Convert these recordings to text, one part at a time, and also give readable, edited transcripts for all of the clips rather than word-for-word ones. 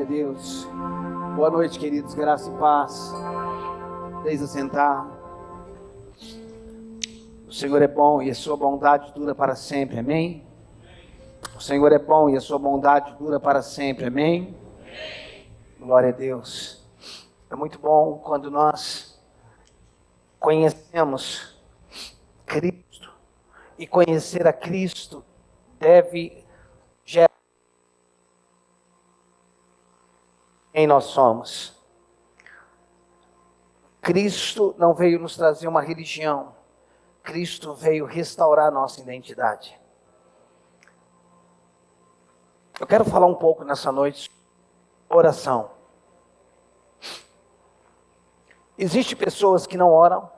a Deus. Boa noite, queridos. Graça e paz. Deixe assentar. O Senhor é bom e a sua bondade dura para sempre. Amém? O Senhor é bom e a sua bondade dura para sempre. Amém? Glória a Deus. É muito bom quando nós conhecemos Cristo. E conhecer a Cristo deve gerar quem nós somos. Cristo não veio nos trazer uma religião. Cristo veio restaurar nossa identidade. Eu quero falar um pouco nessa noite sobre oração. Existem pessoas que não oram.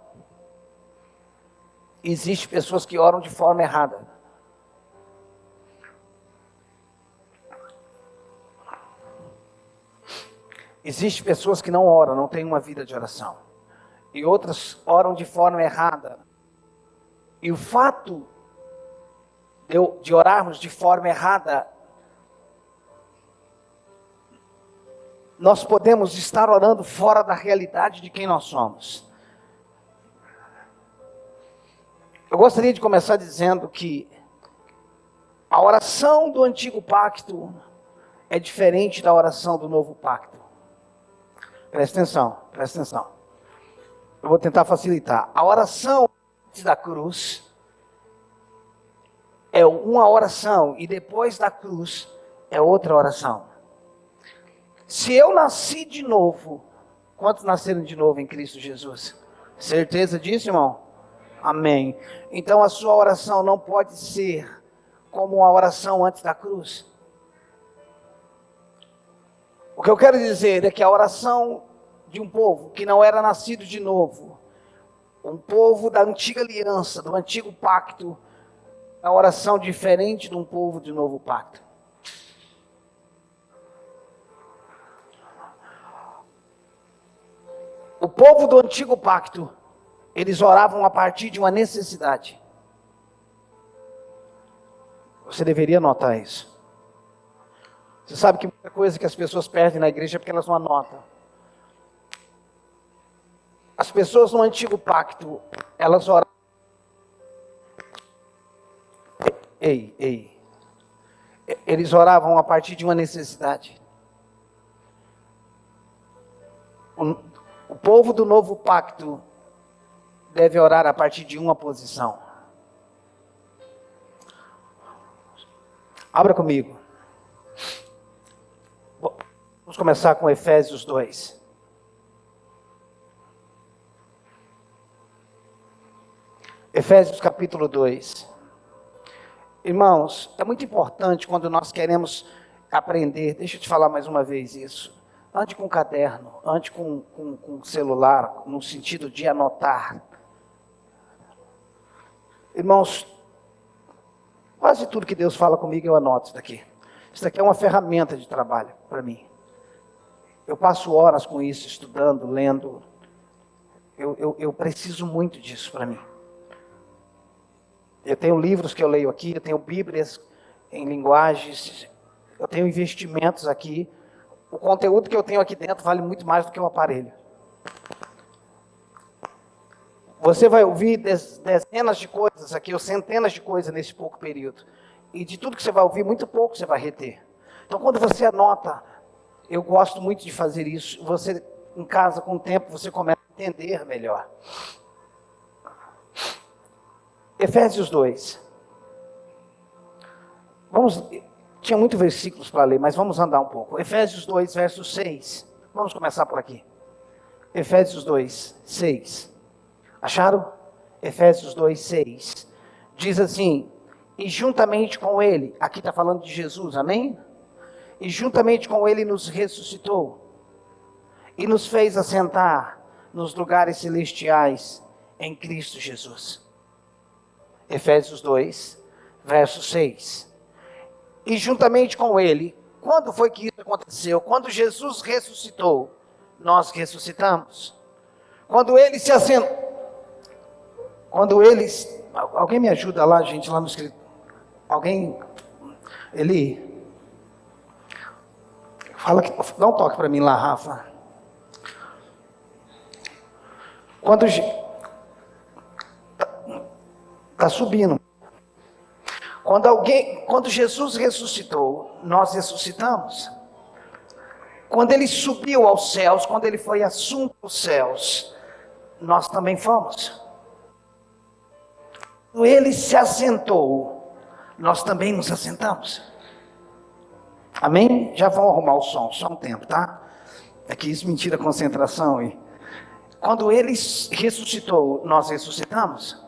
Existem pessoas que oram de forma errada. Existem pessoas que não oram, não têm uma vida de oração. E outras oram de forma errada. E o fato de orarmos de forma errada, nós podemos estar orando fora da realidade de quem nós somos. Eu gostaria de começar dizendo que a oração do antigo pacto é diferente da oração do novo pacto. Presta atenção, presta atenção. Eu vou tentar facilitar. A oração antes da cruz é uma oração e depois da cruz é outra oração. Se eu nasci de novo, quantos nasceram de novo em Cristo Jesus? Certeza disso, irmão? Amém. Então a sua oração não pode ser como a oração antes da cruz. O que eu quero dizer é que a oração de um povo que não era nascido de novo, um povo da antiga aliança, do antigo pacto, é uma oração diferente de um povo de novo pacto. O povo do antigo pacto, eles oravam a partir de uma necessidade. Você deveria anotar isso. Você sabe que muita coisa que as pessoas perdem na igreja é porque elas não anotam. As pessoas no antigo pacto, elas oravam. Eles oravam a partir de uma necessidade. O povo do novo pacto deve orar a partir de uma posição. Abra comigo. Vamos começar com Efésios 2. Efésios capítulo 2. Irmãos, é muito importante quando nós queremos aprender. Deixa eu te falar mais uma vez isso. Ande com caderno, ande com celular, no sentido de anotar. Irmãos, quase tudo que Deus fala comigo eu anoto isso daqui. Isso daqui é uma ferramenta de trabalho para mim. Eu passo horas com isso, estudando, lendo. Eu preciso muito disso para mim. Eu tenho livros que eu leio aqui, eu tenho bíblias em linguagens, eu tenho investimentos aqui. O conteúdo que eu tenho aqui dentro vale muito mais do que o aparelho. Você vai ouvir dezenas de coisas aqui, ou centenas de coisas nesse pouco período. E de tudo que você vai ouvir, muito pouco você vai reter. Então, quando você anota, eu gosto muito de fazer isso. Você, em casa, com o tempo, você começa a entender melhor. Efésios 2. Tinha muitos versículos para ler, mas vamos andar um pouco. Efésios 2, verso 6. Vamos começar por aqui. Efésios 2, 6. Acharam? Efésios 2, 6. Diz assim: e juntamente com ele, aqui está falando de Jesus, amém? E juntamente com ele nos ressuscitou, e nos fez assentar nos lugares celestiais em Cristo Jesus. Efésios 2, verso 6. E juntamente com ele, quando foi que isso aconteceu? Quando Jesus ressuscitou, nós ressuscitamos. Quando ele se assentou, alguém me ajuda lá, gente, lá no escritório. Alguém, Eli, Dá um toque para mim lá, Rafa. Tá subindo. Quando Jesus ressuscitou, nós ressuscitamos. Quando ele subiu aos céus, quando ele foi assunto aos céus, nós também fomos. Quando ele se assentou, nós também nos assentamos. Amém? Já vão arrumar o som, só um tempo, tá? É que isso me tira a concentração. Quando ele ressuscitou, nós ressuscitamos.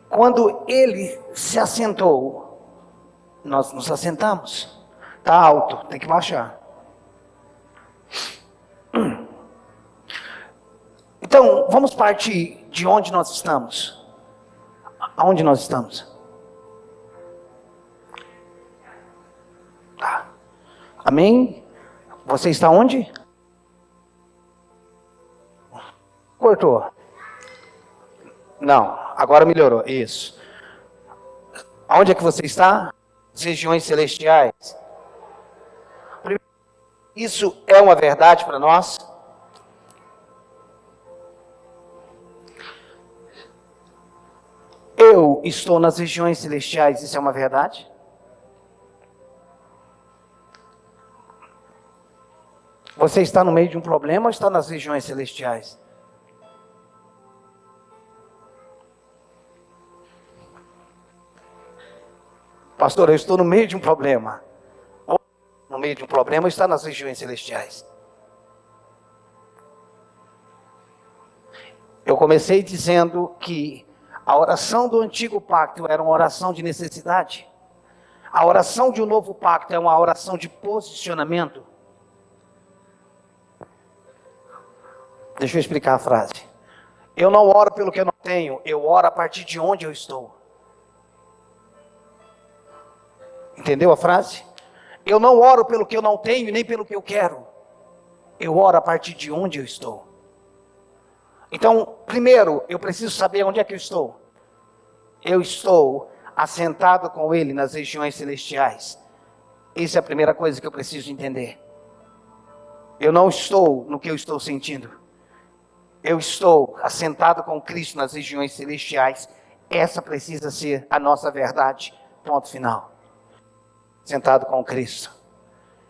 Quando ele se assentou, nós nos assentamos. Está alto, tem que baixar. Então, vamos partir de onde nós estamos. Aonde nós estamos? Tá. Amém? Você está onde? Cortou. Não, agora melhorou. Isso. Aonde é que você está? As regiões celestiais. Isso é uma verdade para nós? Eu estou nas regiões celestiais, isso é uma verdade? Você está no meio de um problema ou está nas regiões celestiais? Pastor, eu estou no meio de um problema. No meio de um problema, está nas regiões celestiais. Eu comecei dizendo que a oração do antigo pacto era uma oração de necessidade. A oração de um novo pacto é uma oração de posicionamento. Deixa eu explicar a frase. Eu não oro pelo que eu não tenho, eu oro a partir de onde eu estou. Entendeu a frase? Eu não oro pelo que eu não tenho, nem pelo que eu quero. Eu oro a partir de onde eu estou. Então, primeiro, eu preciso saber onde é que eu estou. Eu estou assentado com Ele nas regiões celestiais. Essa é a primeira coisa que eu preciso entender. Eu não estou no que eu estou sentindo. Eu estou assentado com Cristo nas regiões celestiais. Essa precisa ser a nossa verdade. Ponto final. Sentado com Cristo.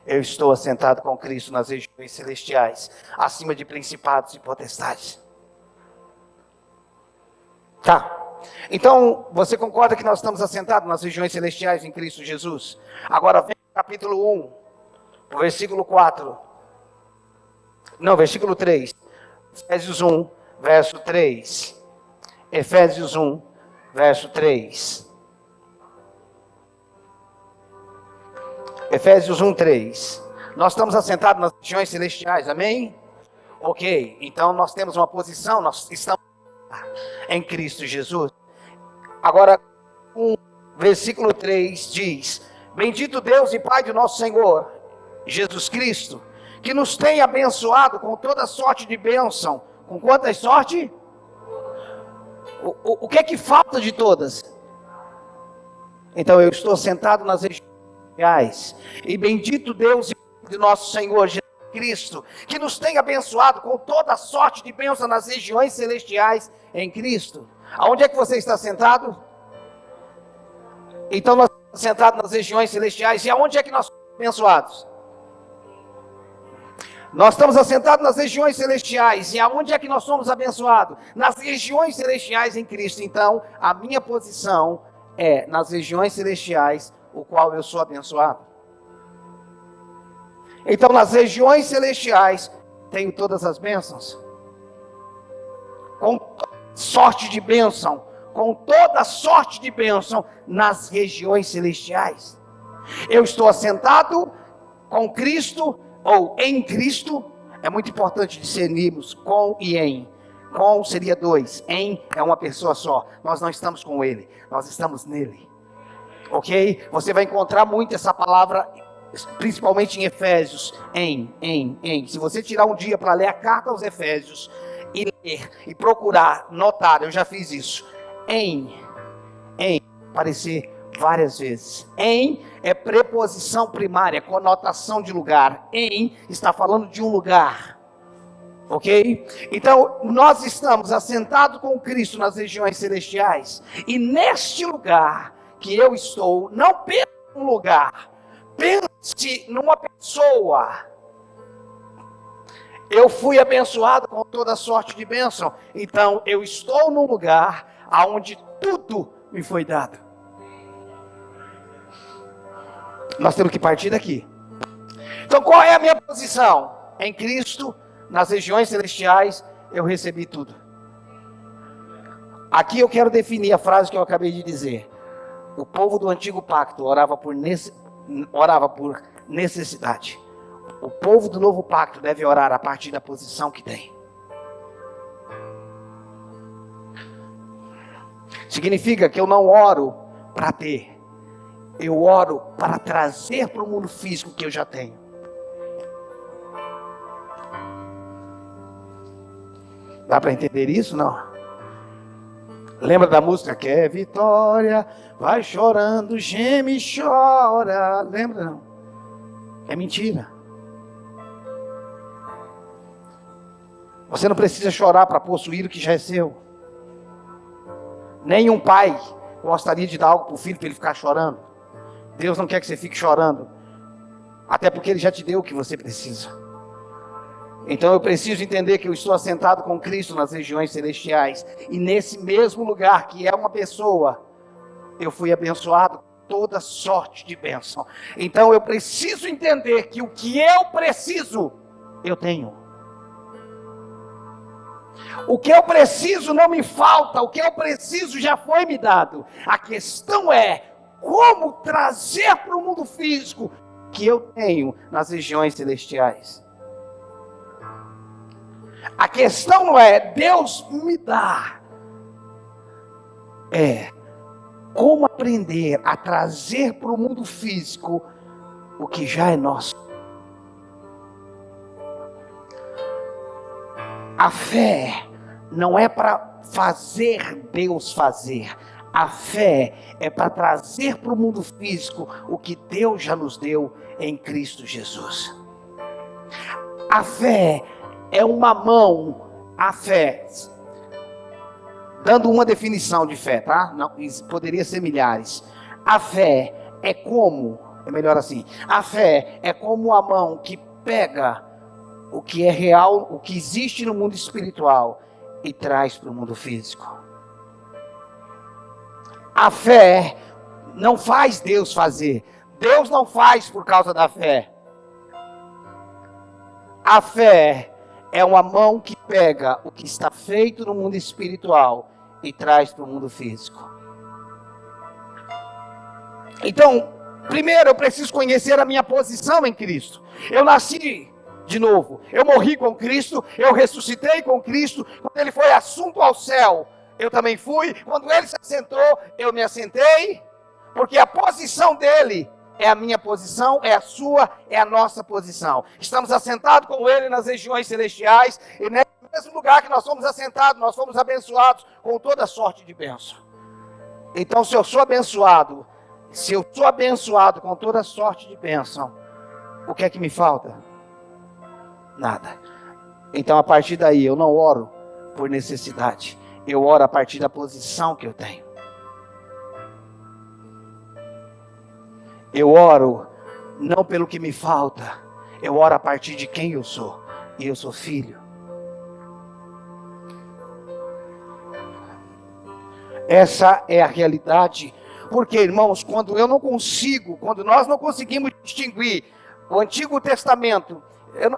Eu estou assentado com Cristo nas regiões celestiais, acima de principados e potestades. Tá. Então, você concorda que nós estamos assentados nas regiões celestiais em Cristo Jesus? Agora vem o capítulo 1, versículo 4. Não, versículo 3. Efésios 1, verso 3. Efésios 1, verso 3. Efésios 1, 3. Nós estamos assentados nas regiões celestiais, amém? Ok, então nós temos uma posição, nós estamos em Cristo Jesus. Agora, versículo 3 diz: Bendito Deus e Pai de nosso Senhor Jesus Cristo, que nos tem abençoado com toda sorte de bênção. Com quantas sorte? O que é que falta de todas? Então eu estou sentado nas regiões celestiais, e bendito Deus e Pai de nosso Senhor Jesus Cristo, que nos tem abençoado com toda sorte de bênção nas regiões celestiais em Cristo. Aonde é que você está sentado? Então nós estamos sentados nas regiões celestiais. E aonde é que nós somos abençoados? Nós estamos assentados nas regiões celestiais. E aonde é que nós somos abençoados? Nas regiões celestiais em Cristo. Então a minha posição é nas regiões celestiais, o qual eu sou abençoado. Então nas regiões celestiais tenho todas as bênçãos. Com sorte de bênção, com toda sorte de bênção nas regiões celestiais. Eu estou assentado com Cristo, ou em Cristo. É muito importante discernirmos com e em. Com seria dois, em é uma pessoa só. Nós não estamos com Ele, nós estamos nele. Ok? Você vai encontrar muito essa palavra, principalmente em Efésios, em. Se você tirar um dia para ler a carta aos Efésios, e ler, e procurar, notar, eu já fiz isso, em, parecer várias vezes. Em é preposição primária, conotação de lugar. Em está falando de um lugar. Ok? Então, nós estamos assentados com Cristo nas regiões celestiais. E neste lugar que eu estou, não pense num lugar, pense numa pessoa. Eu fui abençoado com toda sorte de bênção. Então, eu estou num lugar onde tudo me foi dado. Nós temos que partir daqui. Então, qual é a minha posição? Em Cristo, nas regiões celestiais, eu recebi tudo. Aqui eu quero definir a frase que eu acabei de dizer. O povo do antigo pacto orava por necessidade. O povo do novo pacto deve orar a partir da posição que tem. Significa que eu não oro para ter. Eu oro para trazer para o mundo físico que eu já tenho. Dá para entender isso? Não? Lembra da música? Quer vitória, vai chorando, geme e chora. Lembra? Não? É mentira. Você não precisa chorar para possuir o que já é seu. Nenhum pai gostaria de dar algo para o filho para ele ficar chorando. Deus não quer que você fique chorando. Até porque Ele já te deu o que você precisa. Então eu preciso entender que eu estou assentado com Cristo nas regiões celestiais. E nesse mesmo lugar que é uma pessoa, eu fui abençoado com toda sorte de bênção. Então eu preciso entender que o que eu preciso, eu tenho. O que eu preciso não me falta, o que eu preciso já foi me dado. A questão é como trazer para o mundo físico que eu tenho nas regiões celestiais. A questão não é Deus me dá, é como aprender a trazer para o mundo físico o que já é nosso. A fé não é para fazer Deus fazer. A fé é para trazer para o mundo físico o que Deus já nos deu em Cristo Jesus. A fé é uma mão, a fé, dando uma definição de fé, tá? Não, poderia ser milhares. A fé é como, é melhor assim, a fé é como a mão que pega o que é real, o que existe no mundo espiritual e traz para o mundo físico. A fé não faz Deus fazer. Deus não faz por causa da fé. A fé é uma mão que pega o que está feito no mundo espiritual e traz para o mundo físico. Então, primeiro eu preciso conhecer a minha posição em Cristo. Eu nasci de novo. Eu morri com Cristo, eu ressuscitei com Cristo. Quando Ele foi assunto ao céu, eu também fui. Quando Ele se assentou, eu me assentei. Porque a posição dEle é a minha posição, é a sua, é a nossa posição. Estamos assentados com Ele nas regiões celestiais. E nesse mesmo lugar que nós fomos assentados, nós fomos abençoados com toda sorte de bênção. Então, se eu sou abençoado com toda sorte de bênção, o que é que me falta? Nada. Então, a partir daí, eu não oro por necessidade. Eu oro a partir da posição que eu tenho. Eu oro não pelo que me falta. Eu oro a partir de quem eu sou. E eu sou filho. Essa é a realidade. Porque, irmãos, quando nós não conseguimos distinguir o Antigo Testamento,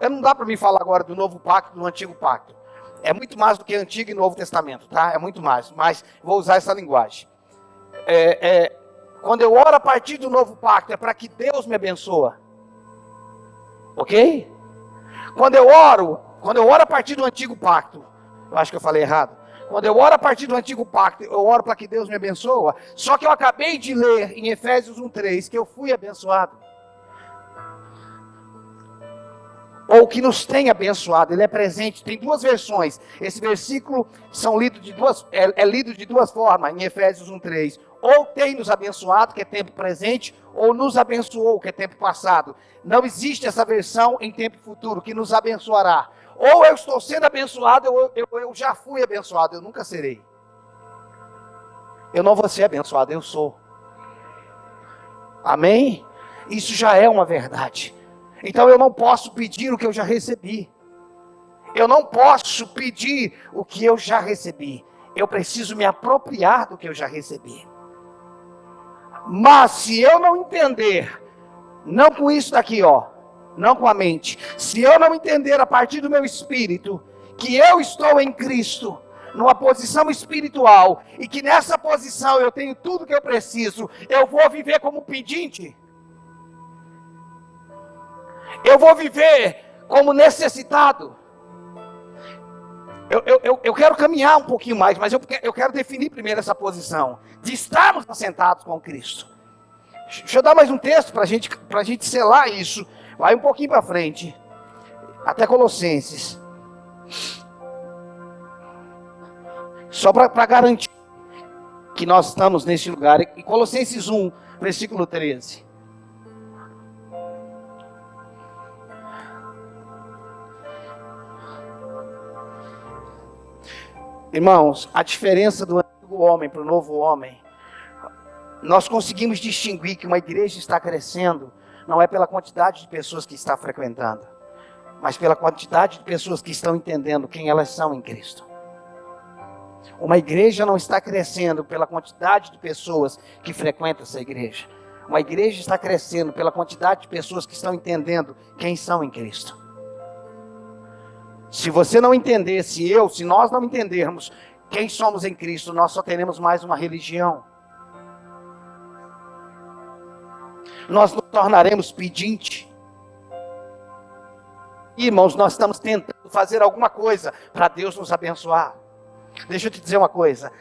não dá para mim falar agora do Novo Pacto, do Antigo Pacto. É muito mais do que Antigo e Novo Testamento, tá? É muito mais, mas vou usar essa linguagem. Quando eu oro a partir do Novo Pacto, é para que Deus me abençoe. Ok? Quando eu oro a partir do Antigo Pacto, eu acho que eu falei errado. Quando eu oro a partir do Antigo Pacto, eu oro para que Deus me abençoe. Só que eu acabei de ler em Efésios 1:3 que eu fui abençoado. ou que nos tem abençoado. Ele é presente. Tem duas versões. Esse versículo é lido de duas formas, em Efésios 1:3. Ou tem nos abençoado, que é tempo presente, ou nos abençoou, que é tempo passado. Não existe essa versão em tempo futuro, que nos abençoará. Ou eu estou sendo abençoado, ou eu já fui abençoado, eu nunca serei. Eu não vou ser abençoado, eu sou. Amém? Isso já é uma verdade. Então eu não posso pedir o que eu já recebi. Eu não posso pedir o que eu já recebi. Eu preciso me apropriar do que eu já recebi. Mas se eu não entender, não com isso daqui, não com a mente, se eu não entender a partir do meu espírito, que eu estou em Cristo, numa posição espiritual, e que nessa posição eu tenho tudo que eu preciso, eu vou viver como pedinte. Eu vou viver como necessitado. Eu quero caminhar um pouquinho mais, mas eu quero definir primeiro essa posição de estarmos assentados com Cristo. Deixa eu dar mais um texto para a gente selar isso. Vai um pouquinho para frente, até Colossenses. Só para garantir que nós estamos nesse lugar. E Colossenses 1, versículo 13. Irmãos, a diferença do antigo homem para o novo homem, nós conseguimos distinguir que uma igreja está crescendo, não é pela quantidade de pessoas que está frequentando, mas pela quantidade de pessoas que estão entendendo quem elas são em Cristo. Uma igreja não está crescendo pela quantidade de pessoas que frequentam essa igreja. Uma igreja está crescendo pela quantidade de pessoas que estão entendendo quem são em Cristo. Se você não entender, se nós não entendermos quem somos em Cristo, nós só teremos mais uma religião. Nós nos tornaremos pedinte. Irmãos, nós estamos tentando fazer alguma coisa para Deus nos abençoar. Deixa eu te dizer uma coisa.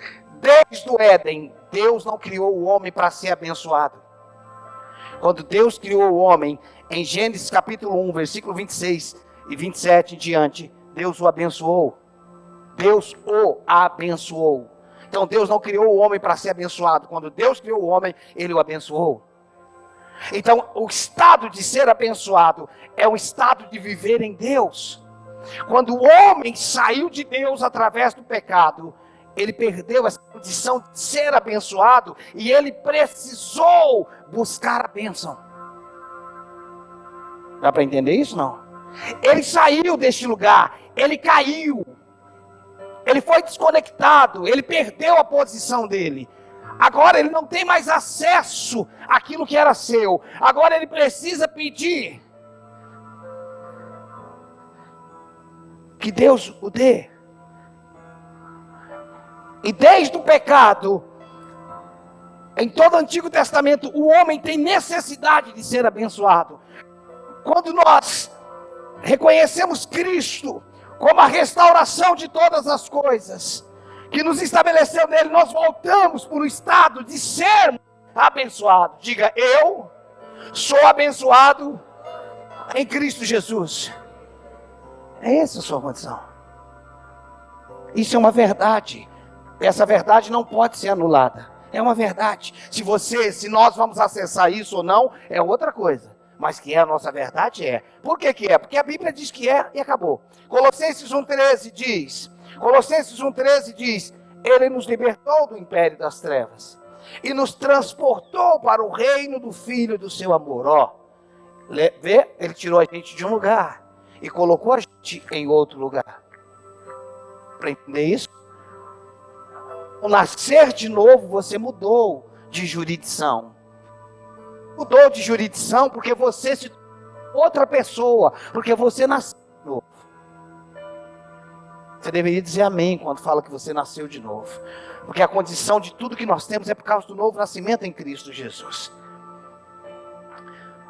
Desde o Éden, Deus não criou o homem para ser abençoado. Quando Deus criou o homem, em Gênesis capítulo 1, versículo 26 e 27 em diante, Deus o abençoou. Deus o abençoou. Então Deus não criou o homem para ser abençoado. Quando Deus criou o homem, Ele o abençoou. Então o estado de ser abençoado é um estado de viver em Deus. Quando o homem saiu de Deus através do pecado, ele perdeu essa condição de ser abençoado e ele precisou buscar a bênção. Dá para entender isso, não? Ele saiu deste lugar, ele caiu, ele foi desconectado, ele perdeu a posição dele. Agora ele não tem mais acesso àquilo que era seu. Agora ele precisa pedir que Deus o dê. E desde o pecado, em todo o Antigo Testamento, o homem tem necessidade de ser abençoado. Quando nós reconhecemos Cristo como a restauração de todas as coisas, que nos estabeleceu nele, nós voltamos para o estado de sermos abençoados. Diga, eu sou abençoado em Cristo Jesus. É essa a sua condição. Isso é uma verdade. Essa verdade não pode ser anulada. É uma verdade. Se nós vamos acessar isso ou não, é outra coisa. Mas que é a nossa verdade, é. Por que é? Porque a Bíblia diz que é e acabou. Colossenses 1,13 diz, Ele nos libertou do império das trevas e nos transportou para o reino do Filho do seu amor. Vê? Ele tirou a gente de um lugar e colocou a gente em outro lugar. Para entender isso? Ao nascer de novo, você mudou de jurisdição. Mudou de jurisdição porque você se tornou outra pessoa, porque você nasceu de novo. Você deveria dizer amém quando fala que você nasceu de novo. Porque a condição de tudo que nós temos é por causa do novo nascimento em Cristo Jesus.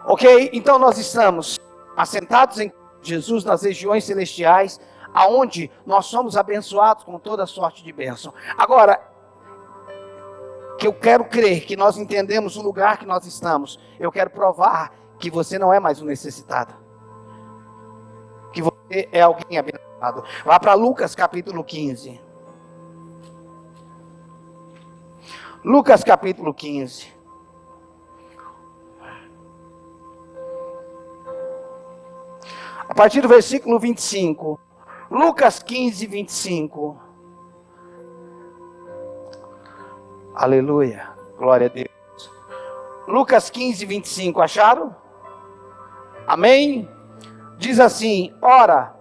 Ok? Então nós estamos assentados em Jesus nas regiões celestiais, aonde nós somos abençoados com toda sorte de bênção. Agora, que eu quero crer que nós entendemos o lugar que nós estamos. Eu quero provar que você não é mais um necessitado. você é alguém abençoado. Vá para Lucas capítulo 15. Lucas capítulo 15. A partir do versículo 25. Lucas 15, 25. Aleluia. Glória a Deus. Lucas 15, 25. Acharam? Amém? Diz assim: ora,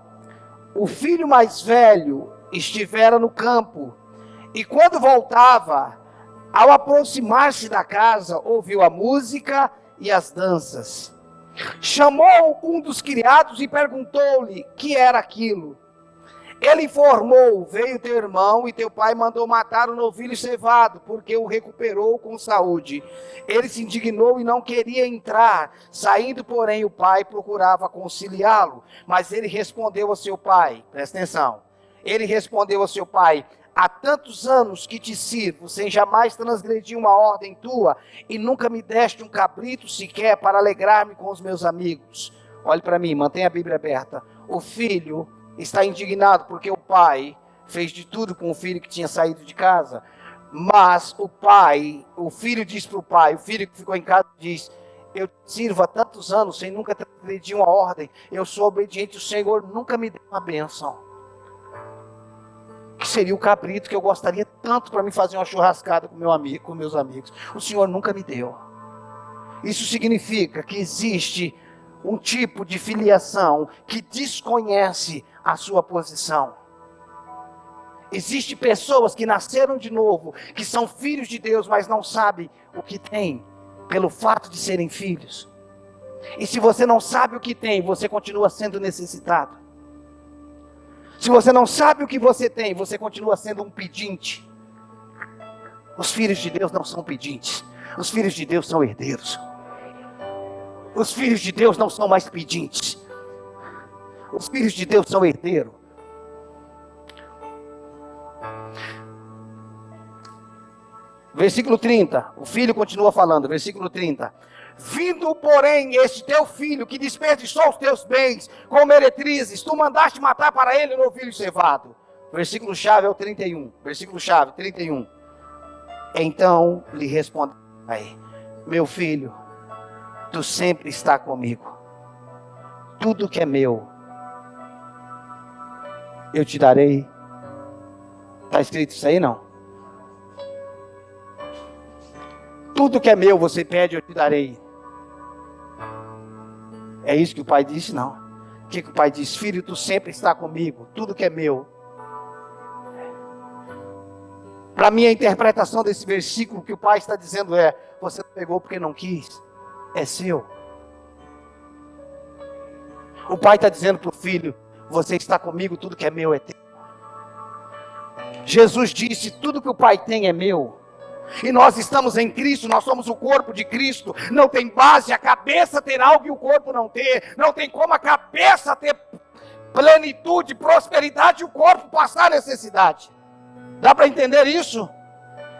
o filho mais velho estivera no campo, e quando voltava, ao aproximar-se da casa, ouviu a música e as danças. Chamou um dos criados e perguntou-lhe que era aquilo. Ele informou: veio teu irmão e teu pai mandou matar o novilho cevado, porque o recuperou com saúde. Ele se indignou e não queria entrar. Saindo, porém, o pai procurava conciliá-lo. Mas ele respondeu ao seu pai, presta atenção. Ele respondeu ao seu pai: há tantos anos que te sirvo, sem jamais transgredir uma ordem tua, e nunca me deste um cabrito sequer para alegrar-me com os meus amigos. Olhe para mim, mantenha a Bíblia aberta. O filho está indignado porque o pai fez de tudo com o filho que tinha saído de casa. Mas o filho diz para o pai, o filho que ficou em casa diz: eu te sirvo há tantos anos sem nunca transgredir uma ordem. Eu sou obediente, o Senhor nunca me deu uma bênção. Que seria o cabrito que eu gostaria tanto para me fazer uma churrascada com meus amigos. O Senhor nunca me deu. Isso significa que existe um tipo de filiação que desconhece a sua posição. Existem pessoas que nasceram de novo, que são filhos de Deus, mas não sabem o que tem, pelo fato de serem filhos. E se você não sabe o que tem, você continua sendo necessitado. Se você não sabe o que você tem, você continua sendo um pedinte. Os filhos de Deus não são pedintes. Os filhos de Deus são herdeiros. Os filhos de Deus não são mais pedintes. Os filhos de Deus são herdeiros. Versículo 30. O filho continua falando. Versículo 30. Vindo, porém, este teu filho, que desperdiçou os teus bens com meretrizes, tu mandaste matar para ele o novilho cevado. Versículo chave é o 31. Versículo chave, 31. Então lhe respondeu: meu filho, tu sempre está comigo. Tudo que é meu, eu te darei. Está escrito isso aí, não? Tudo que é meu, você pede, eu te darei. É isso que o pai disse? Não. O que o pai diz? Filho, tu sempre está comigo. Tudo que é meu. Para mim, a interpretação desse versículo que o pai está dizendo é: você não pegou porque não quis. É seu. O pai está dizendo para o filho: você está comigo, tudo que é meu é teu. Jesus disse: tudo que o pai tem é meu. E nós estamos em Cristo, nós somos o corpo de Cristo. Não tem base a cabeça ter algo e o corpo não ter. Não tem como a cabeça ter plenitude, prosperidade e o corpo passar necessidade. Dá para entender isso?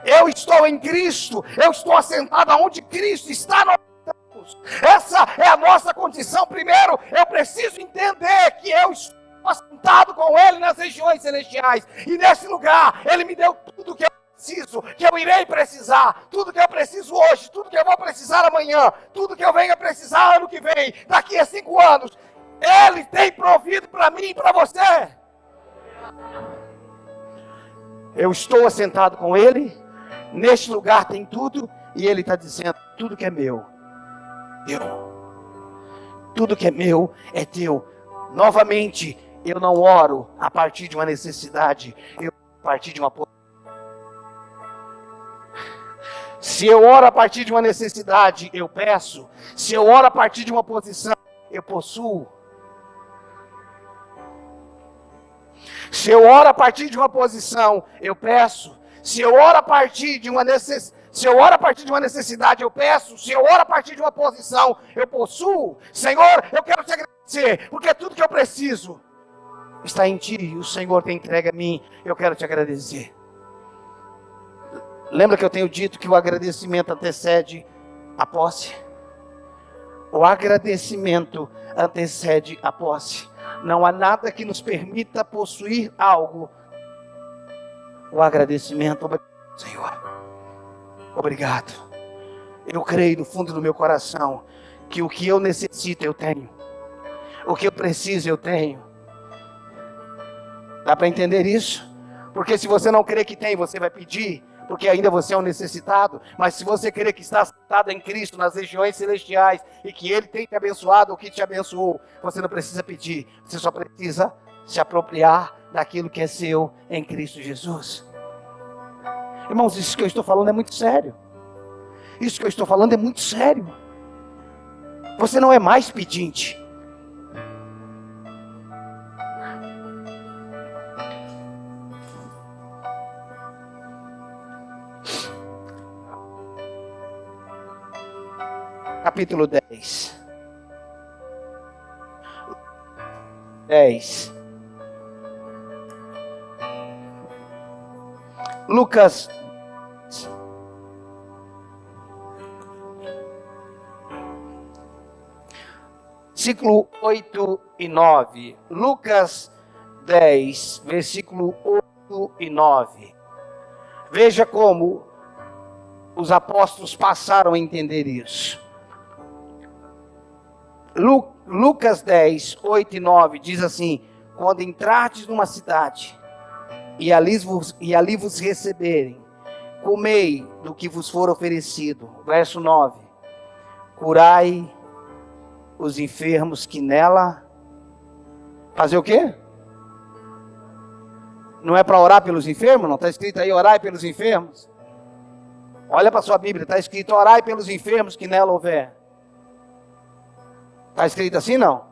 Eu estou em Cristo, eu estou assentado onde Cristo está. Nós estamos. Essa é a nossa condição. Primeiro, eu preciso entender que eu estou assentado com Ele nas regiões celestiais. E nesse lugar, Ele me deu tudo que eu preciso, que eu irei precisar, tudo que eu preciso hoje, tudo que eu vou precisar amanhã, tudo que eu venho a precisar ano que vem, daqui a 5 anos, Ele tem provido para mim e para você. Eu estou assentado com Ele, neste lugar tem tudo, e Ele está dizendo: tudo que é meu, tudo que é meu é teu. Novamente, eu não oro a partir de uma necessidade, eu oro a partir de uma posição. Se eu oro a partir de uma necessidade, eu peço. Se eu oro a partir de uma posição, eu possuo. Se eu oro a partir de uma posição, eu peço. Se eu oro a partir de uma necessidade, eu peço. Se eu oro a partir de uma posição, eu possuo. Senhor, eu quero te agradecer, porque tudo que eu preciso está em Ti, e o Senhor tem entregue a mim. Eu quero te agradecer. Lembra que eu tenho dito que o agradecimento antecede a posse? O agradecimento antecede a posse. Não há nada que nos permita possuir algo. O agradecimento. Obrigado, Senhor. Obrigado. Eu creio no fundo do meu coração que o que eu necessito eu tenho. O que eu preciso eu tenho. Dá para entender isso? Porque se você não crer que tem, você vai pedir, porque ainda você é um necessitado. Mas se você crer que está sentado em Cristo nas regiões celestiais e que Ele tem te abençoado, o que te abençoou, você não precisa pedir. Você só precisa se apropriar daquilo que é seu em Cristo Jesus. Irmãos, isso que eu estou falando é muito sério. Isso que eu estou falando é muito sério. Você não é mais pedinte. Capítulo 10. Lucas. Versículo 8 e 9. Lucas 10, versículo 8 e 9. Veja como os apóstolos passaram a entender isso. Lucas 10, 8 e 9 diz assim: quando entrardes numa cidade e ali vos receberem, comei do que vos for oferecido. Verso 9: curai os enfermos que nela... Fazer o quê? Não é para orar pelos enfermos? Não está escrito aí, orai pelos enfermos? Olha para a sua Bíblia, está escrito, orai pelos enfermos que nela houver. Está escrito assim, não?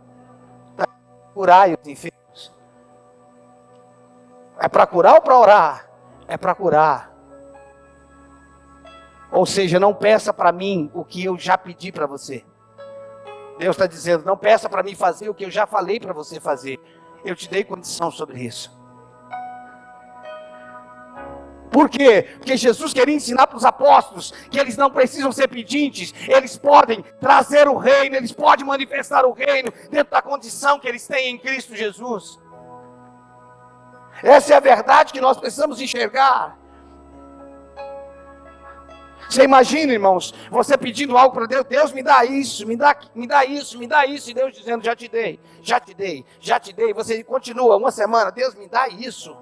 Está escrito, curai os enfermos. É para curar ou para orar? É para curar. Ou seja, não peça para mim o que eu já pedi para você. Deus está dizendo, não peça para mim fazer o que eu já falei para você fazer. Eu te dei condição sobre isso. Por quê? Porque Jesus queria ensinar para os apóstolos que eles não precisam ser pedintes, eles podem trazer o reino, eles podem manifestar o reino dentro da condição que eles têm em Cristo Jesus. Essa é a verdade que nós precisamos enxergar. Você imagina, irmãos, você pedindo algo para Deus, Deus me dá isso, me dá isso, me dá isso, e Deus dizendo, já te dei, você continua uma semana, Deus me dá isso.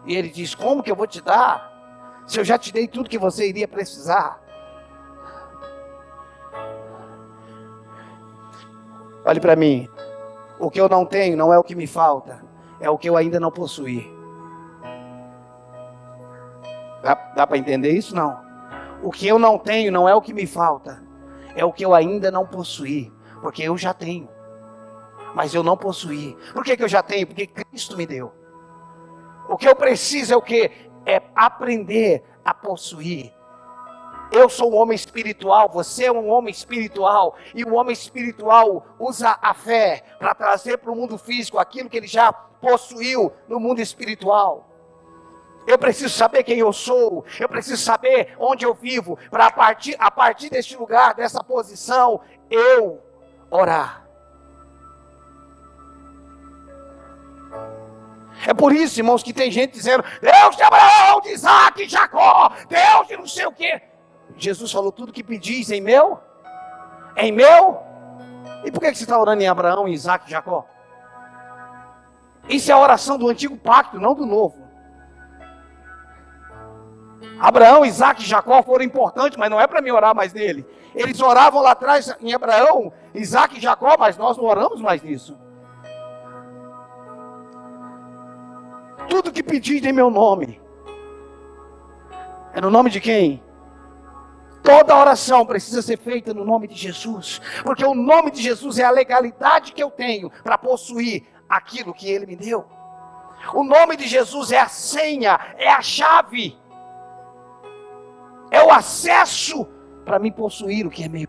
E Ele diz, como que eu vou te dar, se eu já te dei tudo que você iria precisar? Olhe para mim, o que eu não tenho não é o que me falta, é o que eu ainda não possuí. Dá para entender isso? Não. O que eu não tenho não é o que me falta, é o que eu ainda não possuí, porque eu já tenho, mas eu não possuí. Por que eu já tenho? Porque Cristo me deu. O que eu preciso é o quê? É aprender a possuir. Eu sou um homem espiritual, você é um homem espiritual, e o homem espiritual usa a fé para trazer para o mundo físico aquilo que ele já possuiu no mundo espiritual. Eu preciso saber quem eu sou, eu preciso saber onde eu vivo, para a partir deste lugar, dessa posição, eu orar. É por isso, irmãos, que tem gente dizendo, Deus de Abraão, de Isaac, de Jacó, Deus de não sei o quê. Jesus falou, tudo que pedis em meu? Em meu? E por que você está orando em Abraão, Isaac e Jacó? Isso é a oração do antigo pacto, não do novo. Abraão, Isaac e Jacó foram importantes, mas não é para mim orar mais nele. Eles oravam lá atrás em Abraão, Isaac e Jacó, mas nós não oramos mais nisso. Tudo que pedis em meu nome. É no nome de quem? Toda oração precisa ser feita no nome de Jesus. Porque o nome de Jesus é a legalidade que eu tenho para possuir aquilo que Ele me deu. O nome de Jesus é a senha, é a chave. É o acesso para me possuir o que é meu.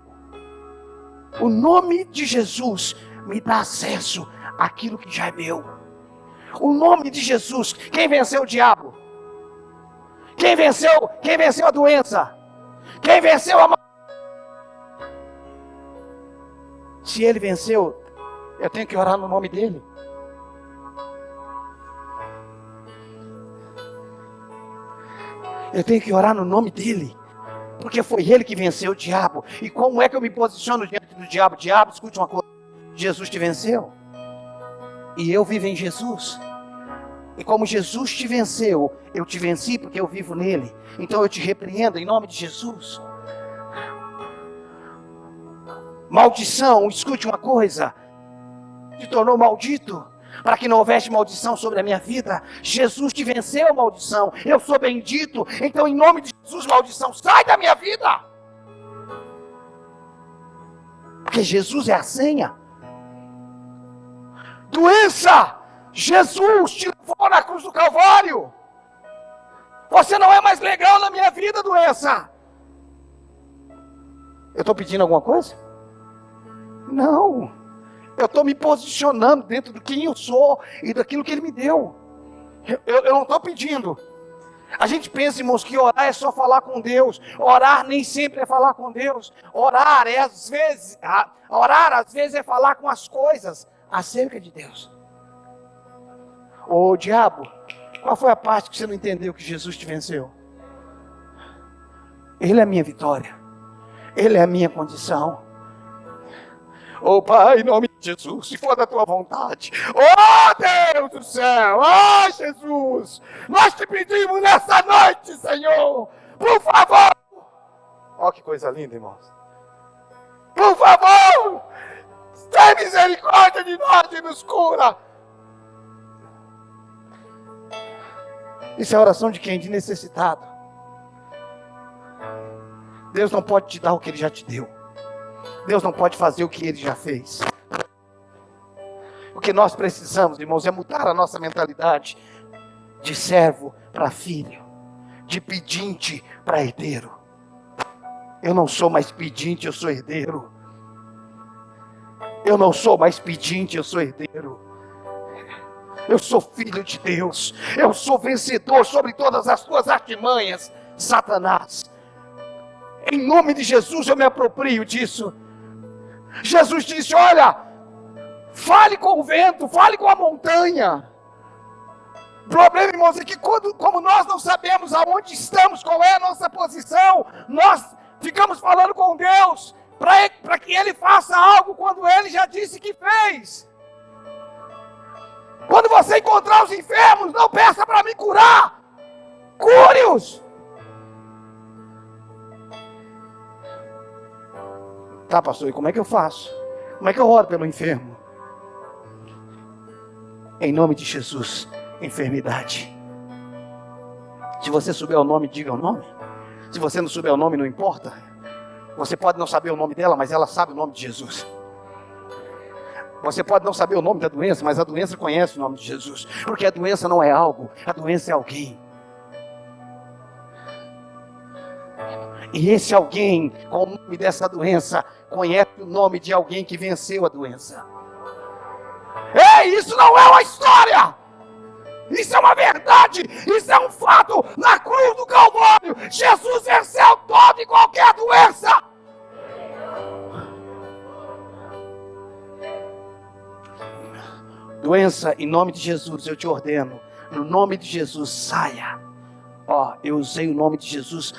O nome de Jesus me dá acesso àquilo que já é meu. O nome de Jesus. Quem venceu o diabo? Quem venceu a doença? Quem venceu a morte? Se Ele venceu, Eu tenho que orar no nome dele. Eu tenho que orar no nome dele. Porque foi ele que venceu o diabo. E como é que eu me posiciono diante do diabo? Diabo, escute uma coisa. Jesus te venceu. E eu vivo em Jesus. E como Jesus te venceu, eu te venci porque eu vivo nele. Então eu te repreendo em nome de Jesus. Maldição, escute uma coisa. Te tornou maldito para que não houvesse maldição sobre a minha vida. Jesus te venceu, maldição. Eu sou bendito. Então em nome de Jesus, maldição, sai da minha vida. Porque Jesus é a senha. Doença, Jesus te levou na cruz do Calvário. Você não é mais legal na minha vida, doença. Eu estou pedindo alguma coisa? Não. Eu estou me posicionando dentro do quem eu sou e daquilo que Ele me deu. Eu não estou pedindo. A gente pensa, irmãos, que orar é só falar com Deus. Orar nem sempre é falar com Deus. Orar às vezes é falar com as coisas acerca de Deus. Ô diabo, qual foi a parte que você não entendeu que Jesus te venceu? Ele é a minha vitória. Ele é a minha condição. Ô Pai, em nome de Jesus, se for da tua vontade. Ô Deus do céu, ó Jesus, nós te pedimos nessa noite, Senhor, por favor. Ó que coisa linda, irmãos. Por favor, tem misericórdia de nós e nos cura. Isso é a oração de quem? De necessitado. Deus não pode te dar o que Ele já te deu. Deus não pode fazer o que Ele já fez. O que nós precisamos, irmãos, é mudar a nossa mentalidade de servo para filho, de pedinte para herdeiro. Eu não sou mais pedinte, eu sou herdeiro. Eu não sou mais pedinte, eu sou herdeiro. Eu sou filho de Deus. Eu sou vencedor sobre todas as tuas artimanhas, Satanás. Em nome de Jesus eu me aproprio disso. Jesus disse, olha, fale com o vento, fale com a montanha. O problema, irmãos, é que como nós não sabemos aonde estamos, qual é a nossa posição, nós ficamos falando com Deus para que Ele faça algo quando Ele já disse que fez. Quando você encontrar os enfermos, não peça para me curar, cure-os. Tá, pastor, e como é que eu faço? Como é que eu oro pelo enfermo? Em nome de Jesus, enfermidade. Se você souber o nome, diga o nome. Se você não souber o nome, não importa. Você pode não saber o nome dela, mas ela sabe o nome de Jesus. Você pode não saber o nome da doença, mas a doença conhece o nome de Jesus. Porque a doença não é algo, a doença é alguém. E esse alguém, com o nome dessa doença, conhece o nome de alguém que venceu a doença. Ei, isso não é uma história! Isso é uma verdade! Isso é um fato! Na cruz do Calvário, Jesus venceu toda e qualquer doença! Doença, em nome de Jesus, eu te ordeno. No nome de Jesus, saia. Ó, eu usei o nome de Jesus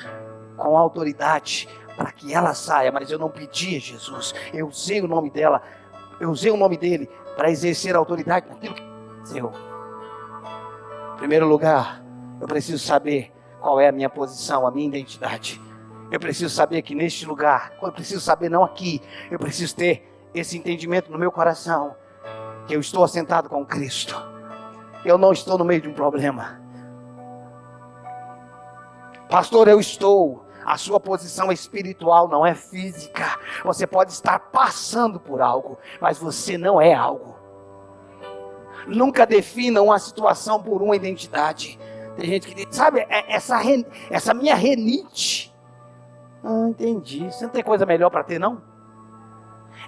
com autoridade para que ela saia, mas eu não pedi a Jesus. Eu usei o nome dela, eu usei o nome dele para exercer a autoridade naquilo que aconteceu. Em primeiro lugar, eu preciso saber qual é a minha posição, a minha identidade. Eu preciso saber que neste lugar, eu preciso saber não aqui, eu preciso ter esse entendimento no meu coração, que eu estou assentado com Cristo. Eu não estou no meio de um problema. Pastor, eu estou. A sua posição espiritual não é física. Você pode estar passando por algo, mas você não é algo. Nunca defina uma situação por uma identidade. Tem gente que diz, sabe, essa minha renite. Ah, entendi. Você não tem coisa melhor para ter, não?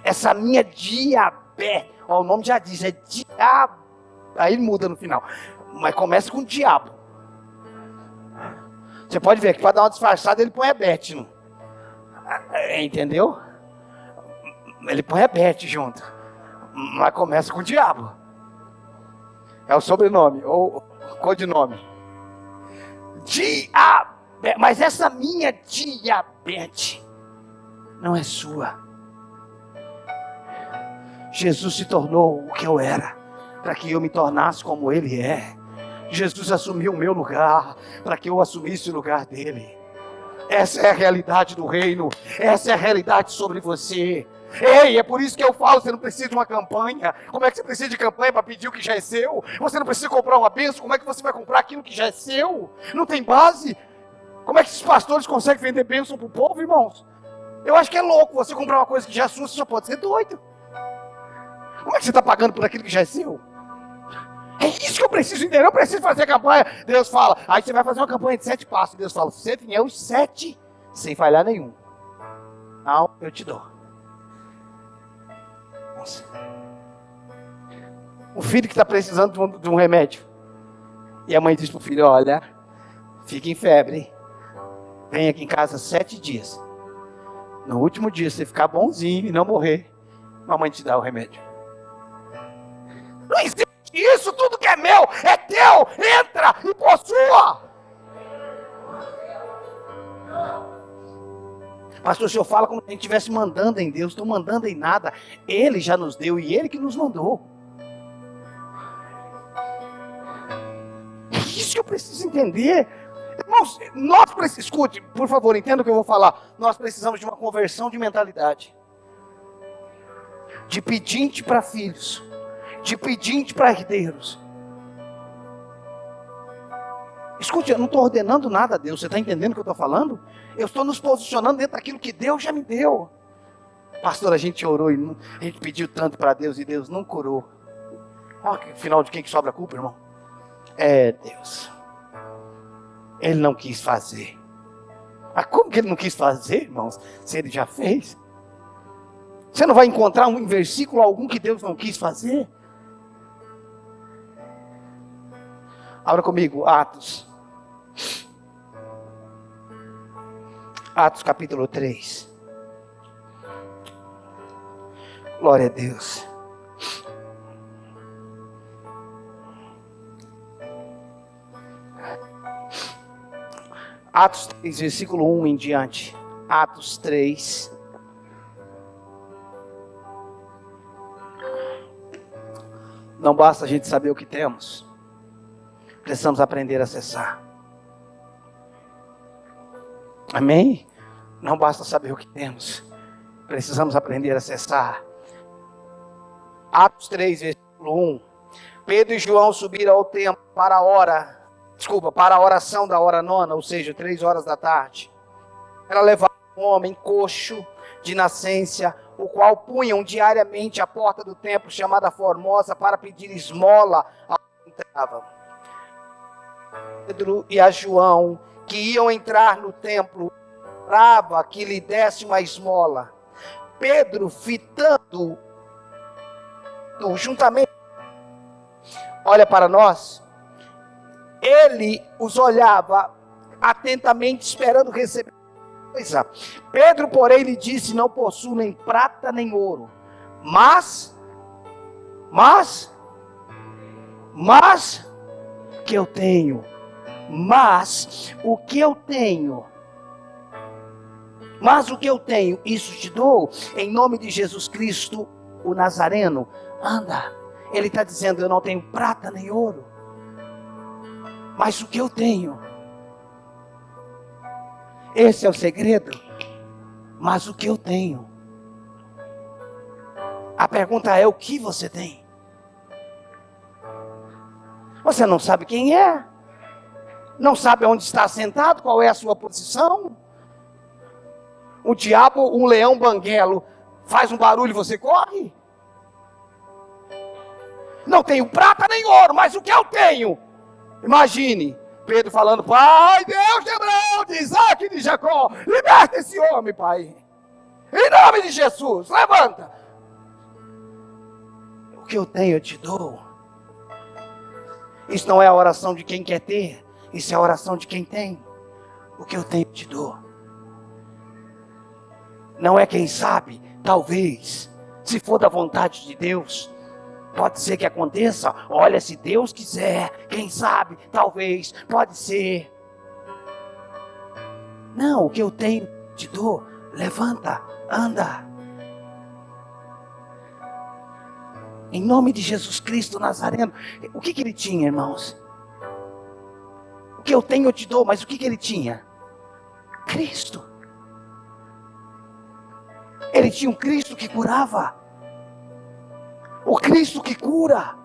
Essa minha diabetes. Ó, o nome já diz, é diabo. Aí ele muda no final. Mas começa com diabo. Você pode ver que para dar uma disfarçada ele põe a Beth. Entendeu? Ele põe a Beth junto. Mas começa com diabo. É o sobrenome, ou codinome. Mas essa minha diabetes não é sua. Jesus se tornou o que eu era, para que eu me tornasse como Ele é. Jesus assumiu o meu lugar, para que eu assumisse o lugar dele. Essa é a realidade do reino. Essa é a realidade sobre você. Ei, é por isso que eu falo, você não precisa de uma campanha. Como é que você precisa de campanha para pedir o que já é seu? Você não precisa comprar uma bênção, como é que você vai comprar aquilo que já é seu? Não tem base? Como é que esses pastores conseguem vender bênção para o povo, irmãos? Eu acho que é louco você comprar uma coisa que já é sua, você só pode ser doido. Como é que você está pagando por aquilo que já é seu? É isso que eu preciso entender, eu preciso fazer campanha. Deus fala, aí você vai fazer uma campanha de 7 passos. Deus fala, se você vier os 7, sem falhar nenhum, não, eu te dou. Nossa. O filho que está precisando de um remédio, e a mãe diz para o filho, olha, fica em febre, vem aqui em casa 7 dias. No último dia, se você ficar bonzinho e não morrer, a mãe te dá o remédio. Não existe isso, tudo que é meu, é teu, entra e possua. Pastor, o senhor fala como se a gente estivesse mandando em Deus. Estou mandando em nada, Ele já nos deu e Ele que nos mandou. É isso que eu preciso entender. Irmãos, escute, por favor, entenda o que eu vou falar. Nós precisamos de uma conversão de mentalidade. De pedinte para filhos, de pedinte para herdeiros. Escute, eu não estou ordenando nada a Deus. Você está entendendo o que eu estou falando? Eu estou nos posicionando dentro daquilo que Deus já me deu. Pastor, a gente orou e a gente pediu tanto para Deus e Deus não curou. Afinal, de quem que sobra a culpa, irmão? É Deus. Ele não quis fazer. Mas como que Ele não quis fazer, irmãos? Se Ele já fez. Você não vai encontrar um versículo algum que Deus não quis fazer? Abra comigo, Atos. Atos capítulo 3. Glória a Deus. Atos 3, versículo 1 em diante. Atos 3. Não basta a gente saber o que temos. Precisamos aprender a acessar. Amém? Não basta saber o que temos. Precisamos aprender a acessar. Atos 3, versículo 1. Pedro e João subiram ao templo para a oração da hora nona, ou seja, 3 horas da tarde. Era levado um homem coxo de nascença, o qual punham diariamente à porta do templo chamada Formosa para pedir esmola ao que entrava. Pedro e a João, que iam entrar no templo, orava que lhe desse uma esmola. Pedro, fitando juntamente, olha para nós, ele os olhava atentamente, esperando receber coisa. Pedro, porém, lhe disse: não possuo nem prata nem ouro, mas que eu tenho. Mas o que eu tenho, isso te dou, em nome de Jesus Cristo, o Nazareno. Anda. Ele está dizendo: eu não tenho prata nem ouro, mas o que eu tenho, esse é o segredo. Mas o que eu tenho. A pergunta é: o que você tem? Você não sabe quem é, não sabe onde está sentado, qual é a sua posição. O diabo, um leão banguelo, faz um barulho e você corre. Não tenho prata nem ouro, mas o que eu tenho? Imagine Pedro falando: Pai, Deus de Abraão, de Isaac e de Jacó, liberta esse homem, Pai, em nome de Jesus, levanta. O que eu tenho eu te dou. Isso não é a oração de quem quer ter, isso é a oração de quem tem. O que eu tenho eu te dou. Não é quem sabe, talvez, Se for da vontade de Deus, pode ser que aconteça. Olha, se Deus quiser, quem sabe, talvez, pode ser. Não, o que eu tenho, te dou. Levanta, anda. Em nome de Jesus Cristo Nazareno. O que ele tinha, irmãos? O que eu tenho eu te dou, mas o que ele tinha? Cristo. Ele tinha um Cristo que curava. O Cristo que cura.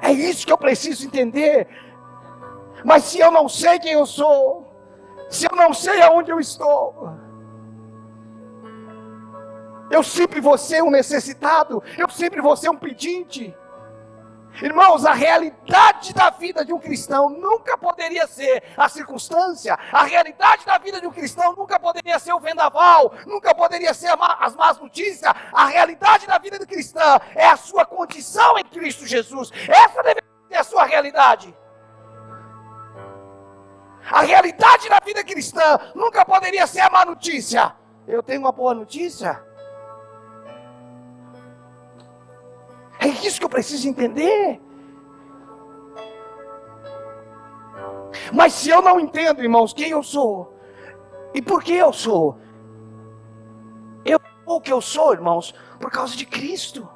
É isso que eu preciso entender. Mas se eu não sei quem eu sou, se eu não sei aonde eu estou, eu sempre vou ser um necessitado, eu sempre vou ser um pedinte. Irmãos, a realidade da vida de um cristão nunca poderia ser a circunstância. A realidade da vida de um cristão nunca poderia ser o vendaval, nunca poderia ser as más notícias. A realidade da vida do cristão é a sua condição em Cristo Jesus. Essa deve ser a sua realidade. A realidade da vida cristã nunca poderia ser a má notícia. Eu tenho uma boa notícia. É isso que eu preciso entender. Mas se eu não entendo, irmãos, quem eu sou e por que eu sou, eu sou o que eu sou, irmãos, por causa de Cristo.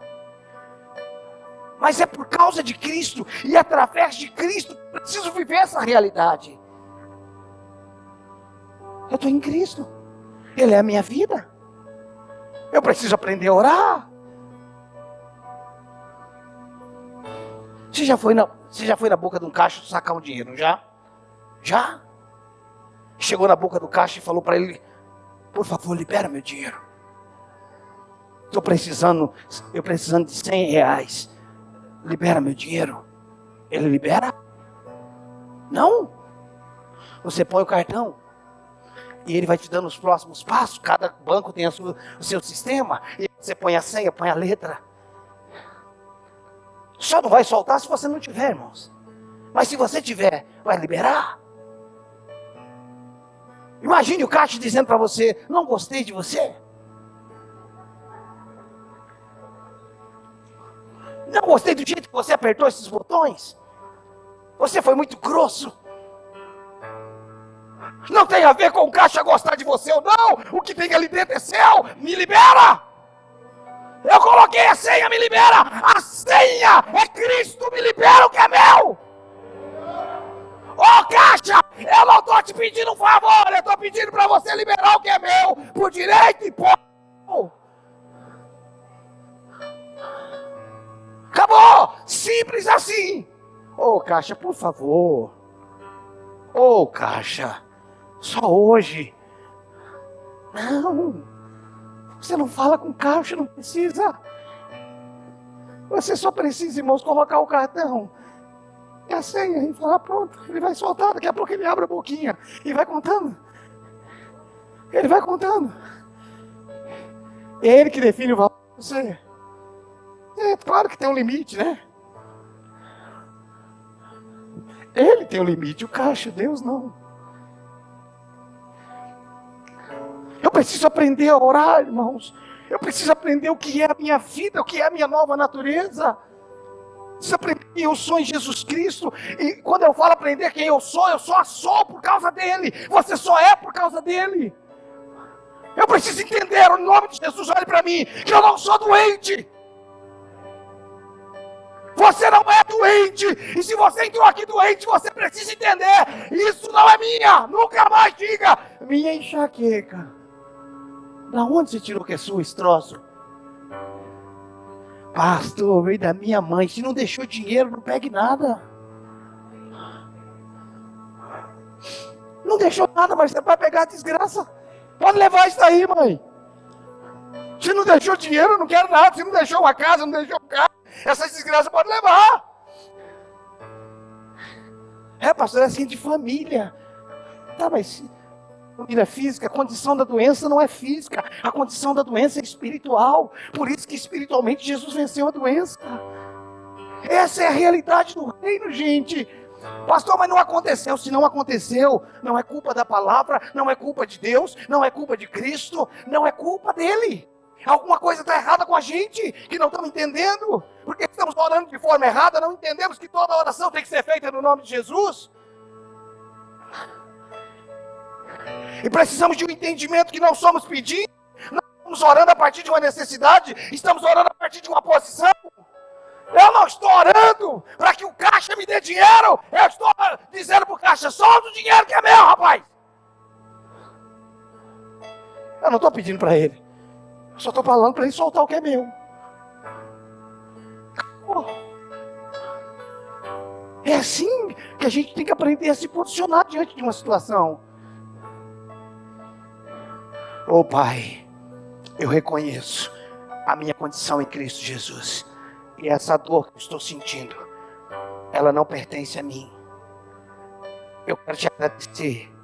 Mas é por causa de Cristo e através de Cristo que eu preciso viver essa realidade. Eu estou em Cristo. Ele é a minha vida. Eu preciso aprender a orar. Você já foi na boca de um caixa sacar um dinheiro, já? Já? Chegou na boca do caixa e falou para ele: por favor, libera meu dinheiro. Eu precisando de 100 reais. Libera meu dinheiro. Ele libera? Não. Você põe o cartão e ele vai te dando os próximos passos. Cada banco tem o seu sistema. E você põe a senha, põe a letra. Só não vai soltar se você não tiver, irmãos. Mas se você tiver, vai liberar. Imagine o caixa dizendo para você: não gostei de você. Não gostei do jeito que você apertou esses botões. Você foi muito grosso. Não tem a ver com o caixa gostar de você ou não. O que tem ali dentro é seu. Me libera. Eu coloquei a senha, me libera. A senha é Cristo, me libera o que é meu. Ô caixa, eu não estou te pedindo um favor. Eu estou pedindo para você liberar o que é meu. Por direito e por... Acabou. Simples assim. Ô caixa, por favor. Ô caixa, só hoje. Não. Você não fala com o caixa, não precisa. Você só precisa, irmãos, colocar o cartão e a senha e falar: pronto, ele vai soltar. Daqui a pouco ele abre a boquinha e vai contando. Ele vai contando. É ele que define o valor para você. É claro que tem um limite, né? Ele tem um limite, o caixa, Deus não. Eu preciso aprender a orar, irmãos. Eu preciso aprender o que é a minha vida, o que é a minha nova natureza. Preciso aprender quem eu sou em Jesus Cristo. E quando eu falo aprender quem eu só sou por causa dele. Você só é por causa dele. Eu preciso entender, em nome de Jesus, olhe para mim, que eu não sou doente. Você não é doente. E se você entrou aqui doente, você precisa entender: isso não é minha. Nunca mais diga: minha enxaqueca. Da onde você tirou que é sua esse troço? Pastor, veio da minha mãe. Se não deixou dinheiro, não pegue nada. Não deixou nada, mas você vai pegar a desgraça. Pode levar isso aí, mãe. Se não deixou dinheiro, eu não quero nada. Se não deixou uma casa, não deixou um carro, essa desgraça pode levar. É, pastor, é assim de família. Tá, mas família física, a condição da doença não é física. A condição da doença é espiritual. Por isso que espiritualmente Jesus venceu a doença. Essa é a realidade do reino, gente. Pastor, mas não aconteceu. Se não aconteceu, não é culpa da palavra, não é culpa de Deus, não é culpa de Cristo, não é culpa dele. Alguma coisa está errada com a gente, que não estamos entendendo. Porque estamos orando de forma errada, não entendemos que toda oração tem que ser feita no nome de Jesus. E precisamos de um entendimento que não somos pedindo, não estamos orando a partir de uma necessidade, estamos orando a partir de uma posição. Eu não estou orando para que o caixa me dê dinheiro, eu estou dizendo para o caixa, solta o dinheiro que é meu, rapaz. Eu não estou pedindo para ele, eu só estou falando para ele soltar o que é meu. É assim que a gente tem que aprender a se posicionar diante de uma situação. Oh Pai, eu reconheço a minha condição em Cristo Jesus. E essa dor que eu estou sentindo, ela não pertence a mim. Eu quero te agradecer.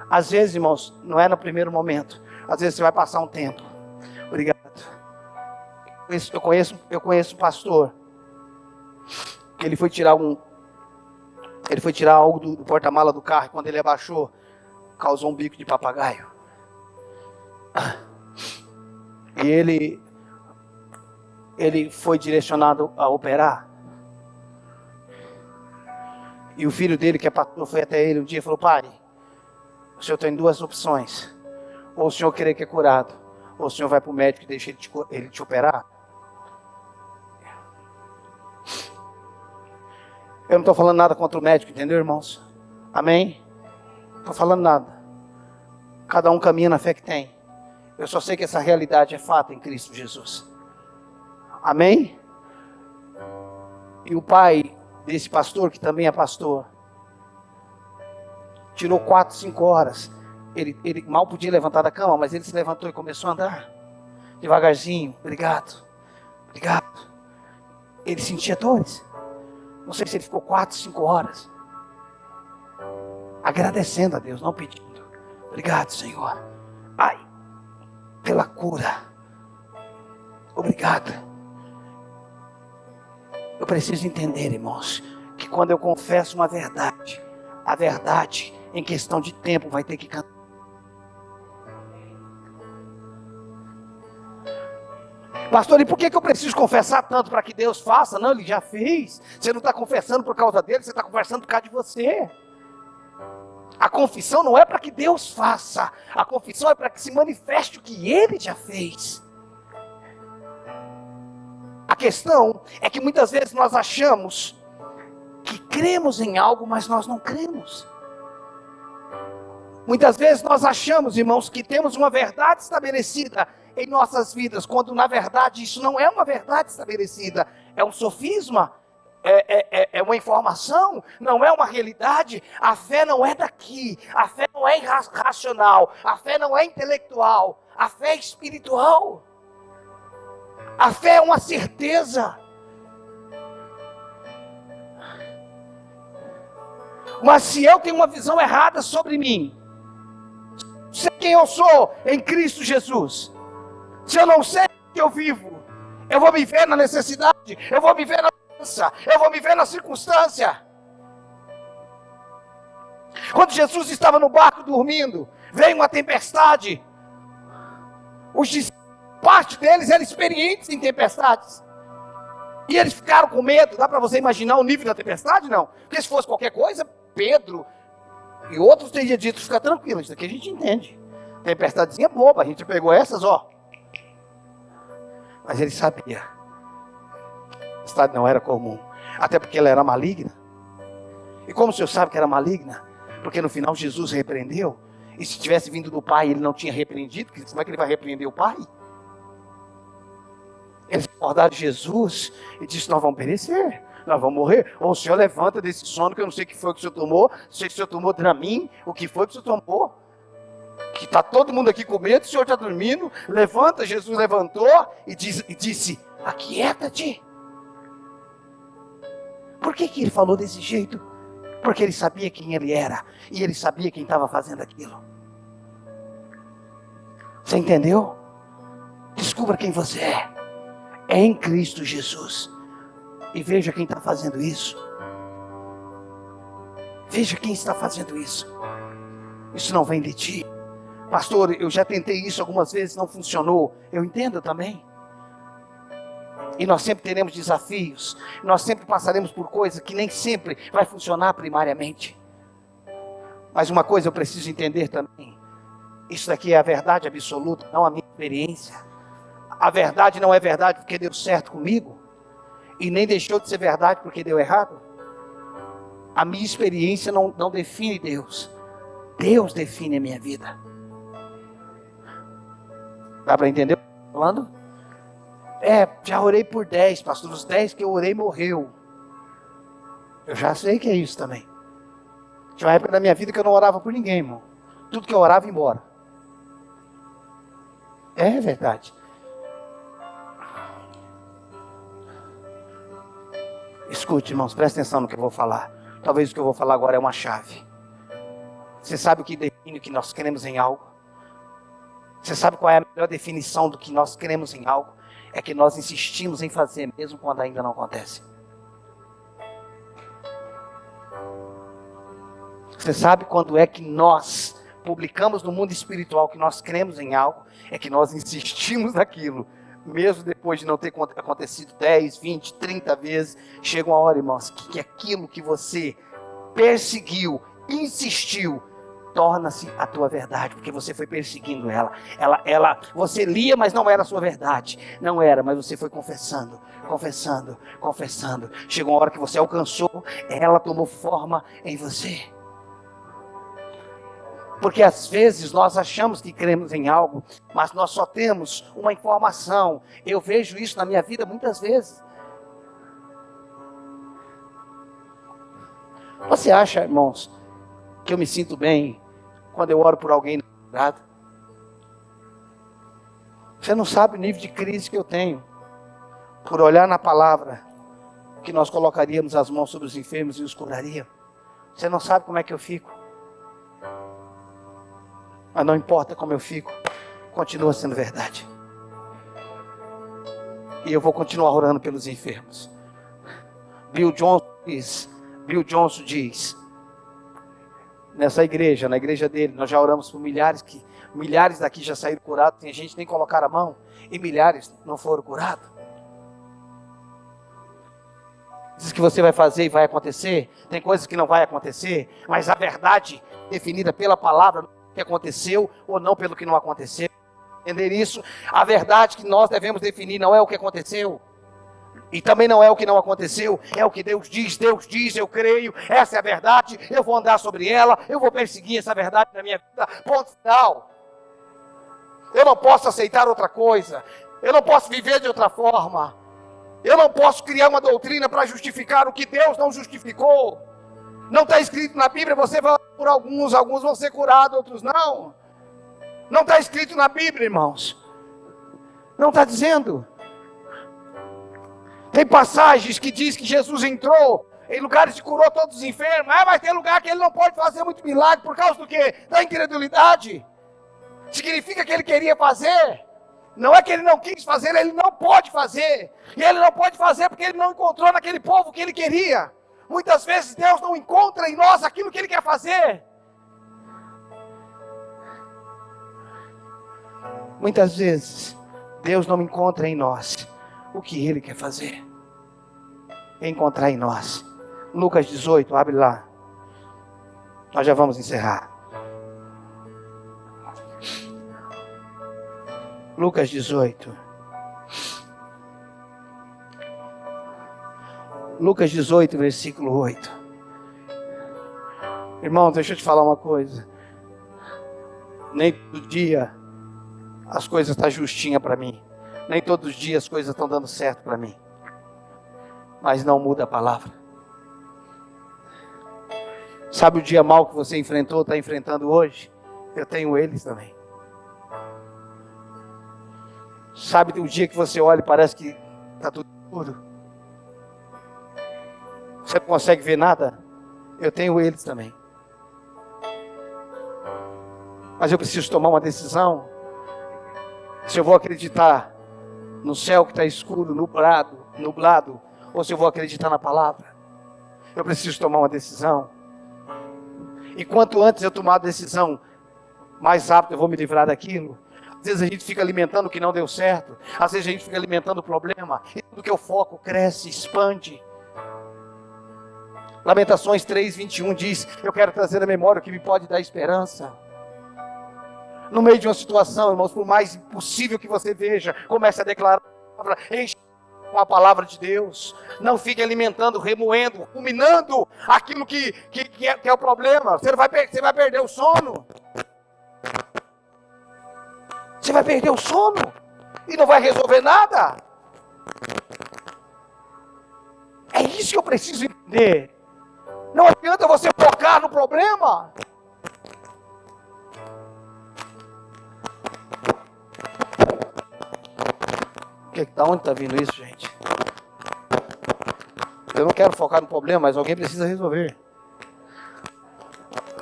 Às vezes, irmãos, não é no primeiro momento. Às vezes você vai passar um tempo. Obrigado. Eu conheço um pastor. Que ele foi tirar algo do porta-mala do carro. E quando ele abaixou, causou um bico de papagaio. E ele foi direcionado a operar. E o filho dele, que é pastor, foi até ele um dia e falou: pai, o senhor tem duas opções. Ou o senhor querer que é curado, ou o senhor vai para o médico e deixa ele te operar. Eu não estou falando nada contra o médico, entendeu, irmãos? Amém? Não estou falando nada. Cada um caminha na fé que tem. Eu só sei que essa realidade é fato em Cristo Jesus. Amém? E o pai desse pastor, que também é pastor, tirou 4, 5 horas. Ele mal podia levantar da cama, mas ele se levantou e começou a andar. Devagarzinho. Obrigado. Obrigado. Ele sentia dores. Não sei se ele ficou 4, 5 horas. Agradecendo a Deus, não pedindo. Obrigado, Senhor. Ai, pela cura. Obrigado. Eu preciso entender, irmãos, que quando eu confesso uma verdade, a verdade, em questão de tempo, vai ter que cantar. Pastor, e por que eu preciso confessar tanto para que Deus faça? Não, Ele já fez. Você não está confessando por causa dele, você está confessando por causa de você. A confissão não é para que Deus faça. A confissão é para que se manifeste o que Ele já fez. A questão é que muitas vezes nós achamos que cremos em algo, mas nós não cremos. Muitas vezes nós achamos, irmãos, que temos uma verdade estabelecida em nossas vidas, quando na verdade isso não é uma verdade estabelecida, é um sofisma, é uma informação, não é uma realidade. A fé não é daqui, a fé não é racional, a fé não é intelectual, a fé é espiritual. A fé é uma certeza. Mas se eu tenho uma visão errada sobre mim, sei quem eu sou em Cristo Jesus, se eu não sei o que eu vivo, eu vou me ver na necessidade, eu vou me ver na doença, eu vou me ver na circunstância. Quando Jesus estava no barco dormindo, veio uma tempestade. Parte deles eram experientes em tempestades. E eles ficaram com medo. Dá para você imaginar o nível da tempestade? Não. Porque se fosse qualquer coisa, Pedro e outros teriam dito: fica tranquilo, isso aqui a gente entende. Tempestadezinha boba, a gente pegou essas, ó. Mas ele sabia. A tempestade não era comum. Até porque ela era maligna. E como o senhor sabe que era maligna? Porque no final Jesus repreendeu. E se tivesse vindo do Pai, ele não tinha repreendido. Como é que ele vai repreender o Pai? Eles acordaram de Jesus e disse: nós vamos perecer, nós vamos morrer. Ou o senhor levanta desse sono, que eu não sei o que foi que o senhor tomou. Não sei se o senhor tomou Dramin, o que foi que o senhor tomou. Que está todo mundo aqui com medo, o senhor está dormindo. Levanta. Jesus levantou e disse: aquieta-te. Por que ele falou desse jeito? Porque ele sabia quem ele era. E ele sabia quem estava fazendo aquilo. Você entendeu? Descubra quem você é. É em Cristo Jesus. E veja quem está fazendo isso. Veja quem está fazendo isso. Isso não vem de ti. Pastor, eu já tentei isso algumas vezes, não funcionou. Eu entendo também. E nós sempre teremos desafios. Nós sempre passaremos por coisas que nem sempre vai funcionar primariamente. Mas uma coisa eu preciso entender também. Isso daqui é a verdade absoluta, não a minha experiência. A verdade não é verdade porque deu certo comigo. E nem deixou de ser verdade porque deu errado. A minha experiência não define Deus. Deus define a minha vida. Dá para entender o que eu estou falando? Já orei por 10, pastor. Os 10 que eu orei morreu. Eu já sei que é isso também. Tinha uma época da minha vida que eu não orava por ninguém, irmão. Tudo que eu orava ia embora. É verdade. Escute, irmãos, presta atenção no que eu vou falar. Talvez o que eu vou falar agora é uma chave. Você sabe o que define o que nós queremos em algo? Você sabe qual é a melhor definição do que nós queremos em algo? É que nós insistimos em fazer mesmo quando ainda não acontece. Você sabe quando é que nós publicamos no mundo espiritual que nós cremos em algo? É que nós insistimos naquilo, mesmo depois de não ter acontecido 10, 20, 30 vezes. Chega uma hora, irmãos, que aquilo que você perseguiu, insistiu, torna-se a tua verdade, porque você foi perseguindo ela. Você lia, mas não era a sua verdade. Não era, mas você foi confessando. Chegou uma hora que você alcançou, ela tomou forma em você. Porque às vezes nós achamos que cremos em algo, mas nós só temos uma informação. Eu vejo isso na minha vida muitas vezes. Você acha, irmãos, que eu me sinto bem quando eu oro por alguém namorado? Você não sabe o nível de crise que eu tenho por olhar na palavra que nós colocaríamos as mãos sobre os enfermos e os curaríamos. Você não sabe como é que eu fico. Mas não importa como eu fico, continua sendo verdade. E eu vou continuar orando pelos enfermos. Bill Johnson diz, nessa igreja, na igreja dele, nós já oramos por milhares daqui já saíram curados, tem gente que nem colocaram a mão, e milhares não foram curados. Diz que você vai fazer e vai acontecer, tem coisas que não vai acontecer, mas a verdade definida pela palavra, que aconteceu ou não pelo que não aconteceu. Entender isso? A verdade que nós devemos definir não é o que aconteceu. E também não é o que não aconteceu. É o que Deus diz, eu creio. Essa é a verdade, eu vou andar sobre ela. Eu vou perseguir essa verdade na minha vida. Ponto final. Eu não posso aceitar outra coisa. Eu não posso viver de outra forma. Eu não posso criar uma doutrina para justificar o que Deus não justificou. Não está escrito na Bíblia, você vai por alguns vão ser curados, outros não. Não está escrito na Bíblia, irmãos. Não está dizendo. Tem passagens que diz que Jesus entrou em lugares e curou todos os enfermos. Mas tem lugar que ele não pode fazer muito milagre por causa do quê? Da incredulidade. Significa que ele queria fazer. Não é que ele não quis fazer, ele não pode fazer. E ele não pode fazer porque ele não encontrou naquele povo o que ele queria. Muitas vezes Deus não encontra em nós aquilo que Ele quer fazer. Muitas vezes Deus não encontra em nós o que Ele quer fazer. Encontrar em nós. Lucas 18, abre lá. Nós já vamos encerrar. Lucas 18. Lucas 18, versículo 8. Irmão, deixa eu te falar uma coisa. Nem todo dia as coisas estão justinhas para mim. Nem todos os dias as coisas estão dando certo para mim. Mas não muda a palavra. Sabe o dia mau que você enfrentou, está enfrentando hoje? Eu tenho eles também. Sabe o dia que você olha e parece que está tudo escuro? Você não consegue ver nada? Eu tenho eles também. Mas eu preciso tomar uma decisão. Se eu vou acreditar no céu que está escuro, nublado, ou se eu vou acreditar na palavra. Eu preciso tomar uma decisão. E quanto antes eu tomar a decisão, mais rápido eu vou me livrar daquilo. Às vezes a gente fica alimentando o que não deu certo. Às vezes a gente fica alimentando o problema. E tudo que eu foco cresce, expande. Lamentações 3:21 diz: eu quero trazer à memória o que me pode dar esperança. No meio de uma situação, irmãos, por mais impossível que você veja, comece a declarar a palavra, enche com a palavra de Deus. Não fique alimentando, remoendo, ruminando aquilo que é o problema. Você vai perder o sono. Você vai perder o sono e não vai resolver nada. É isso que eu preciso entender. Não adianta você focar no problema. Onde está vindo isso, gente? Eu não quero focar no problema, mas alguém precisa resolver.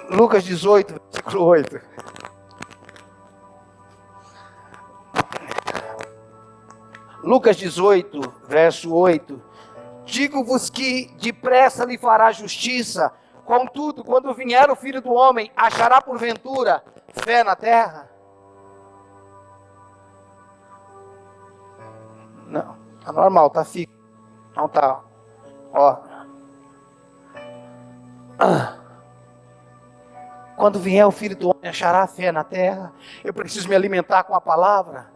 Lucas 18, versículo 8. Lucas 18, verso 8. Digo-vos que depressa lhe fará justiça. Contudo, quando vier o Filho do Homem, achará porventura fé na terra? Não, tá normal, tá fixo. Não tá. Ó. Quando vier o Filho do Homem, achará fé na terra? Eu preciso me alimentar com a palavra.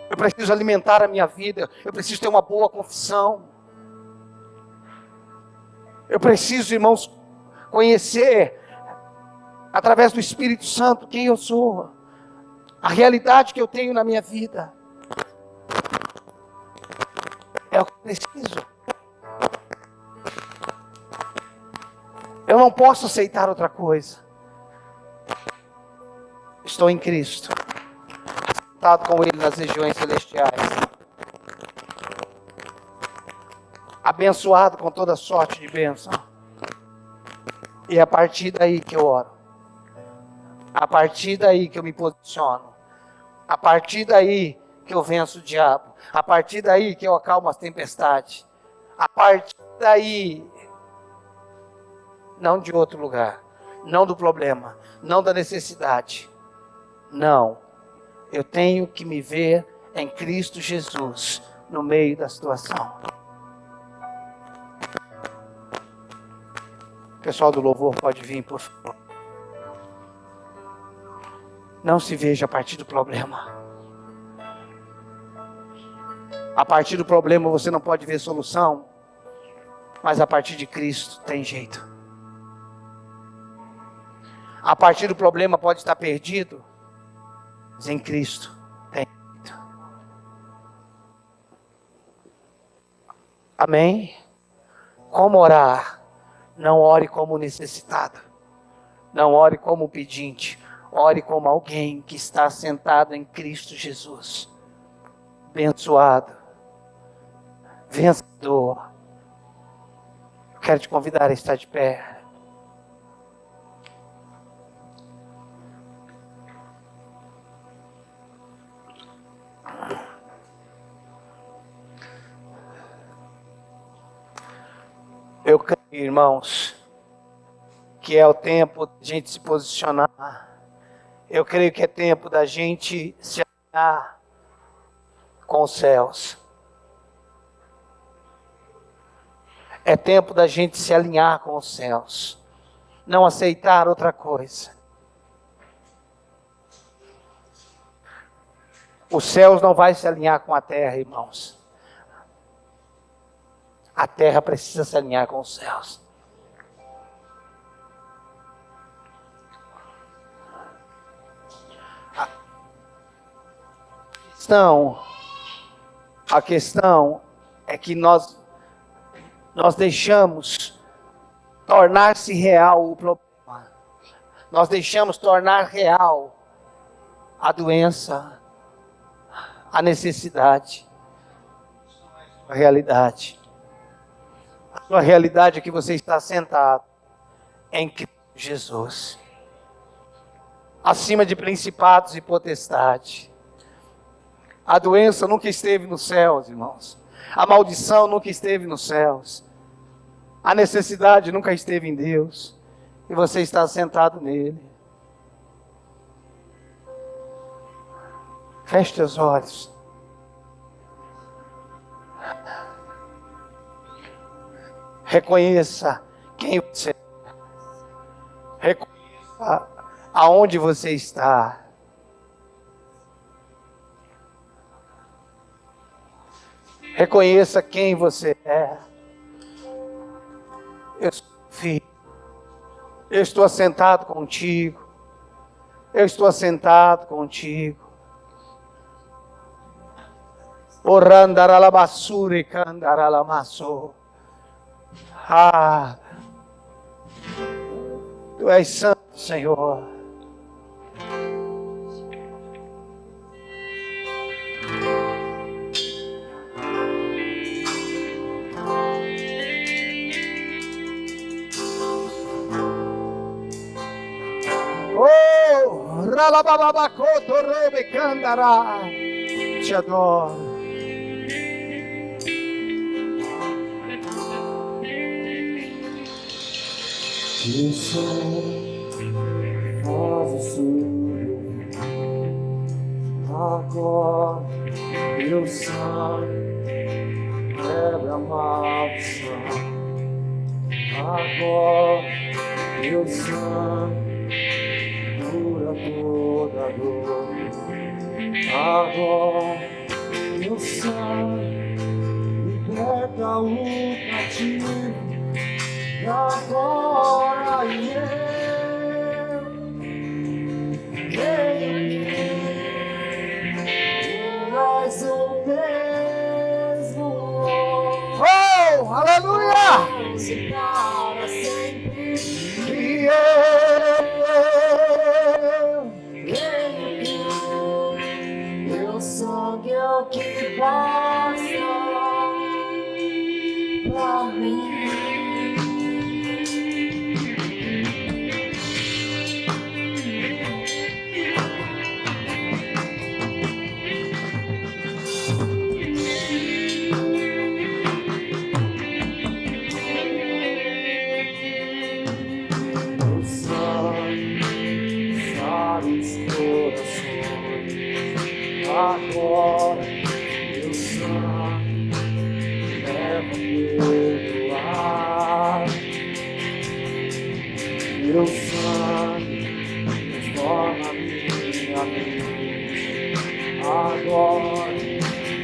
Eu preciso alimentar a minha vida. Eu preciso ter uma boa confissão. Eu preciso, irmãos, conhecer, através do Espírito Santo, quem eu sou. A realidade que eu tenho na minha vida. É o que eu preciso. Eu não posso aceitar outra coisa. Estou em Cristo, sentado com Ele nas regiões celestiais, abençoado com toda sorte de bênção. E é a partir daí que eu oro. A partir daí que eu me posiciono. A partir daí que eu venço o diabo. A partir daí que eu acalmo as tempestades. A partir daí, não de outro lugar, não do problema, não da necessidade. Não, eu tenho que me ver em Cristo Jesus no meio da situação. O pessoal do louvor pode vir, por favor. Não se veja a partir do problema. A partir do problema você não pode ver solução, mas a partir de Cristo tem jeito. A partir do problema pode estar perdido, mas em Cristo tem jeito. Amém? Como orar? Não ore como necessitado. Não ore como pedinte. Ore como alguém que está sentado em Cristo Jesus. Abençoado. Vencedor. Eu quero te convidar a estar de pé. Eu creio, irmãos, que é o tempo de a gente se posicionar. Eu creio que é tempo da gente se alinhar com os céus. É tempo da gente se alinhar com os céus. Não aceitar outra coisa. Os céus não vai se alinhar com a terra, irmãos. A terra precisa se alinhar com os céus. A questão é que nós deixamos tornar-se real o problema. Nós deixamos tornar real a doença, a necessidade, a realidade. A sua realidade é que você está sentado em Cristo Jesus, acima de principados e potestades. A doença nunca esteve nos céus, irmãos. A maldição nunca esteve nos céus. A necessidade nunca esteve em Deus. E você está sentado nele. Feche teus olhos. Reconheça quem você é. Reconheça aonde você está. Reconheça quem você é. Eu sou filho. Eu estou assentado contigo. Eu estou assentado contigo. Orandaralabassure candaralamassou. Ah, Tu és santo, Senhor. Oh, ralababacoto robe candará. Te adoro. O som faz o surdo, agora meu sangue quebra a maldição, agora meu sangue cura toda dor, agora meu sangue liberta o cativo. E agora eu creio que mais ou mesmo Oh, aleluia! para sempre. E eu Creio que teu sangue é o que basta pra mim. Agora meu sangue leva perdoar, meu sangue transforma minha mente. Agora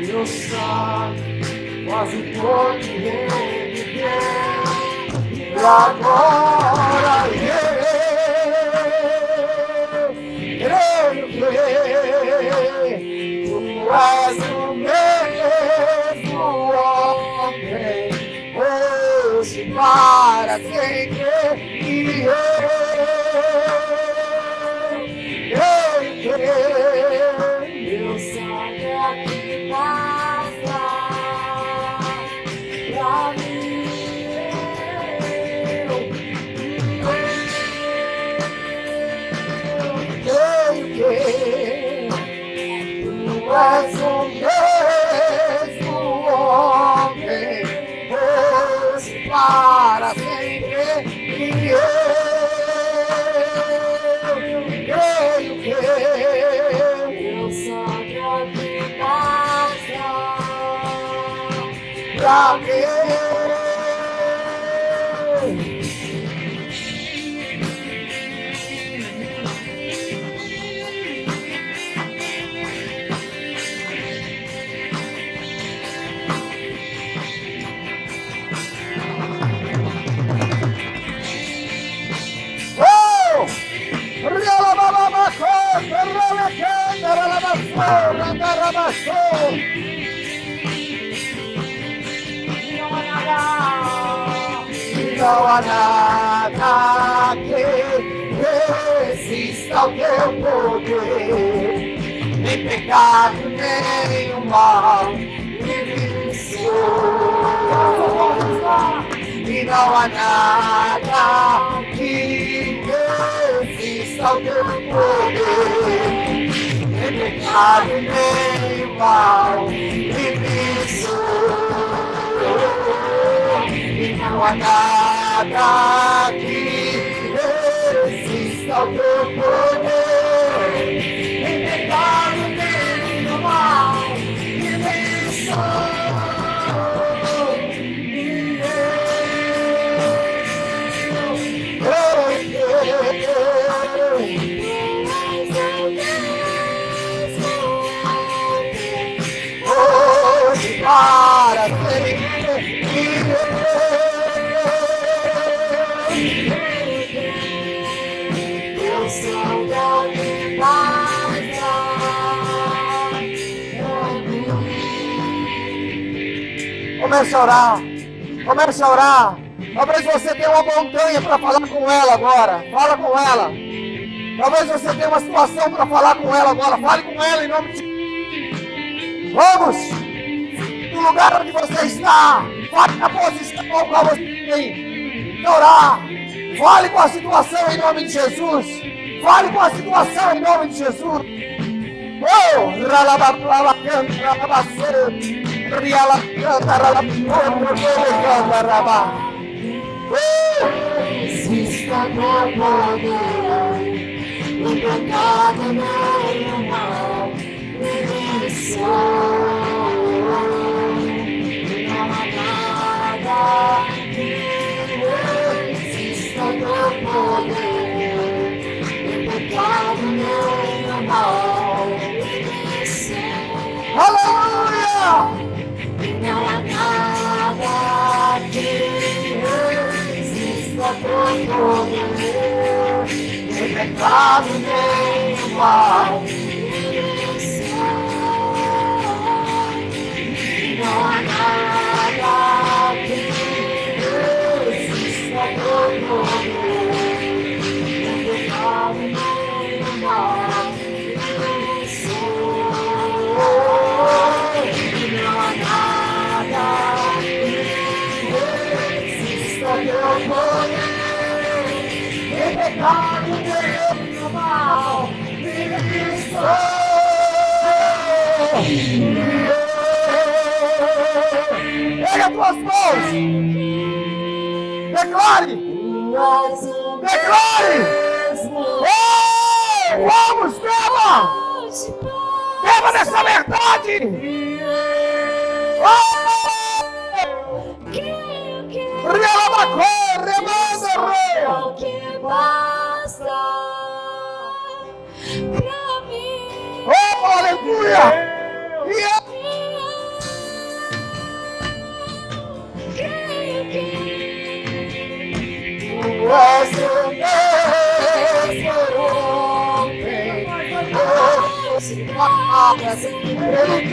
meu sangue faz o corpo reviver. E agora creio que mas o mesmo homem hoje para sempre. E eu meu sangue é que basta pra mim. És o mesmo homem, hoje para sempre. E eu creio que meu sangue é que basta pra mim. Não há nada que resista ao teu poder, nem pecado, nem o mal me venceu. E não há nada que resista ao teu poder, nem pecado, nem o mal me venceu. E não há nada que resista ao teu poder, nem pecado, nem Comece a orar. Comece a orar. Talvez você tenha uma montanha para falar com ela agora. Fala com ela. Talvez você tenha uma situação para falar com ela agora. Fale com ela em nome de Jesus. Vamos! No lugar onde você está. Fale na posição com qual você tem que orar. Fale com a situação em nome de Jesus. Fale com a situação em nome de Jesus. Oh! Exista meu poder, o pecado nem o mal me venceu. Não há nada que resista meu poder, o pecado nem o mal me venceu. Aleluia! Não há nada que resista teu poder, nem pecado nem o mal me venceu. Não há nada que resista teu poder, nem pecado nem o mal me venceu. Não há nada que resista teu poder, nem pecado nem o mal me venceu. Pega as tuas mãos. Declare. Declare. Oh, vamos, beba. Beba dessa verdade. Oh! O que basta pra mim. Oh, aleluia! Creio que tu és o mesmo ontem, hoje, agora, sempre.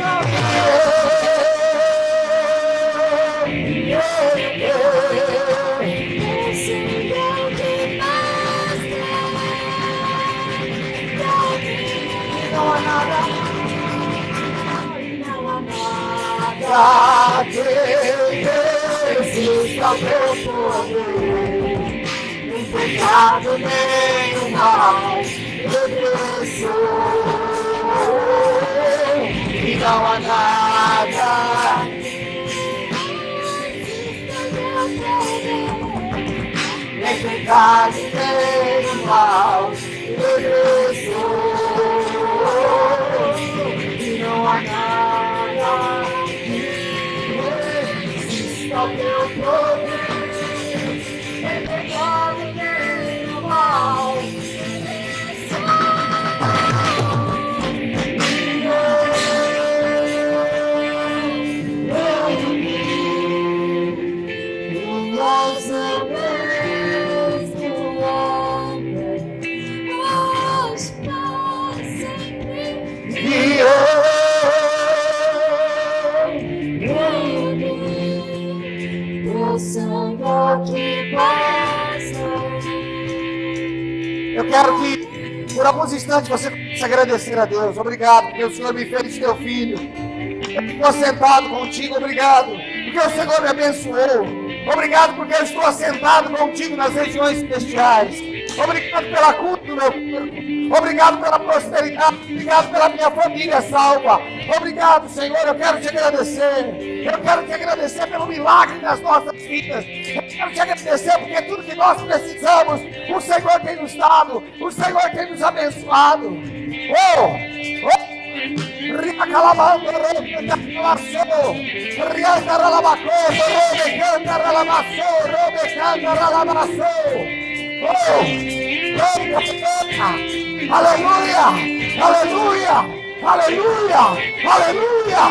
Não há nada que resista teu poder, nem pecado nem o mal me venceu. E não há nada nem pecado nem o mal me venceu. E não há nada que resista ao teu poder, nem pecado nem o mal me venceu. Eu quero que, por alguns instantes, você comece a agradecer a Deus. Obrigado, porque o Senhor me fez teu filho. Eu estou sentado contigo, obrigado, porque o Senhor me abençoou. Obrigado, porque eu estou assentado contigo nas regiões celestiais. Obrigado pela cura do meu corpo. Obrigado pela prosperidade. Obrigado pela minha família salva. Obrigado, Senhor. Eu quero te agradecer. Eu quero te agradecer pelo milagre nas nossas vidas. Eu quero te agradecer porque tudo que nós precisamos, o Senhor tem nos dado. O Senhor tem nos abençoado. Aleluia, aleluia, aleluia, aleluia.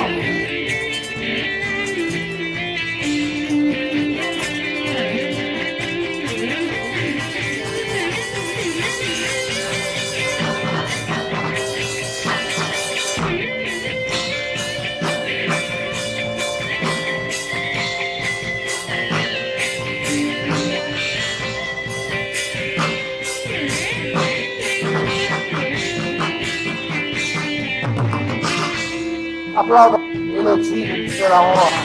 Aplauda, ele é digno de ser a honra.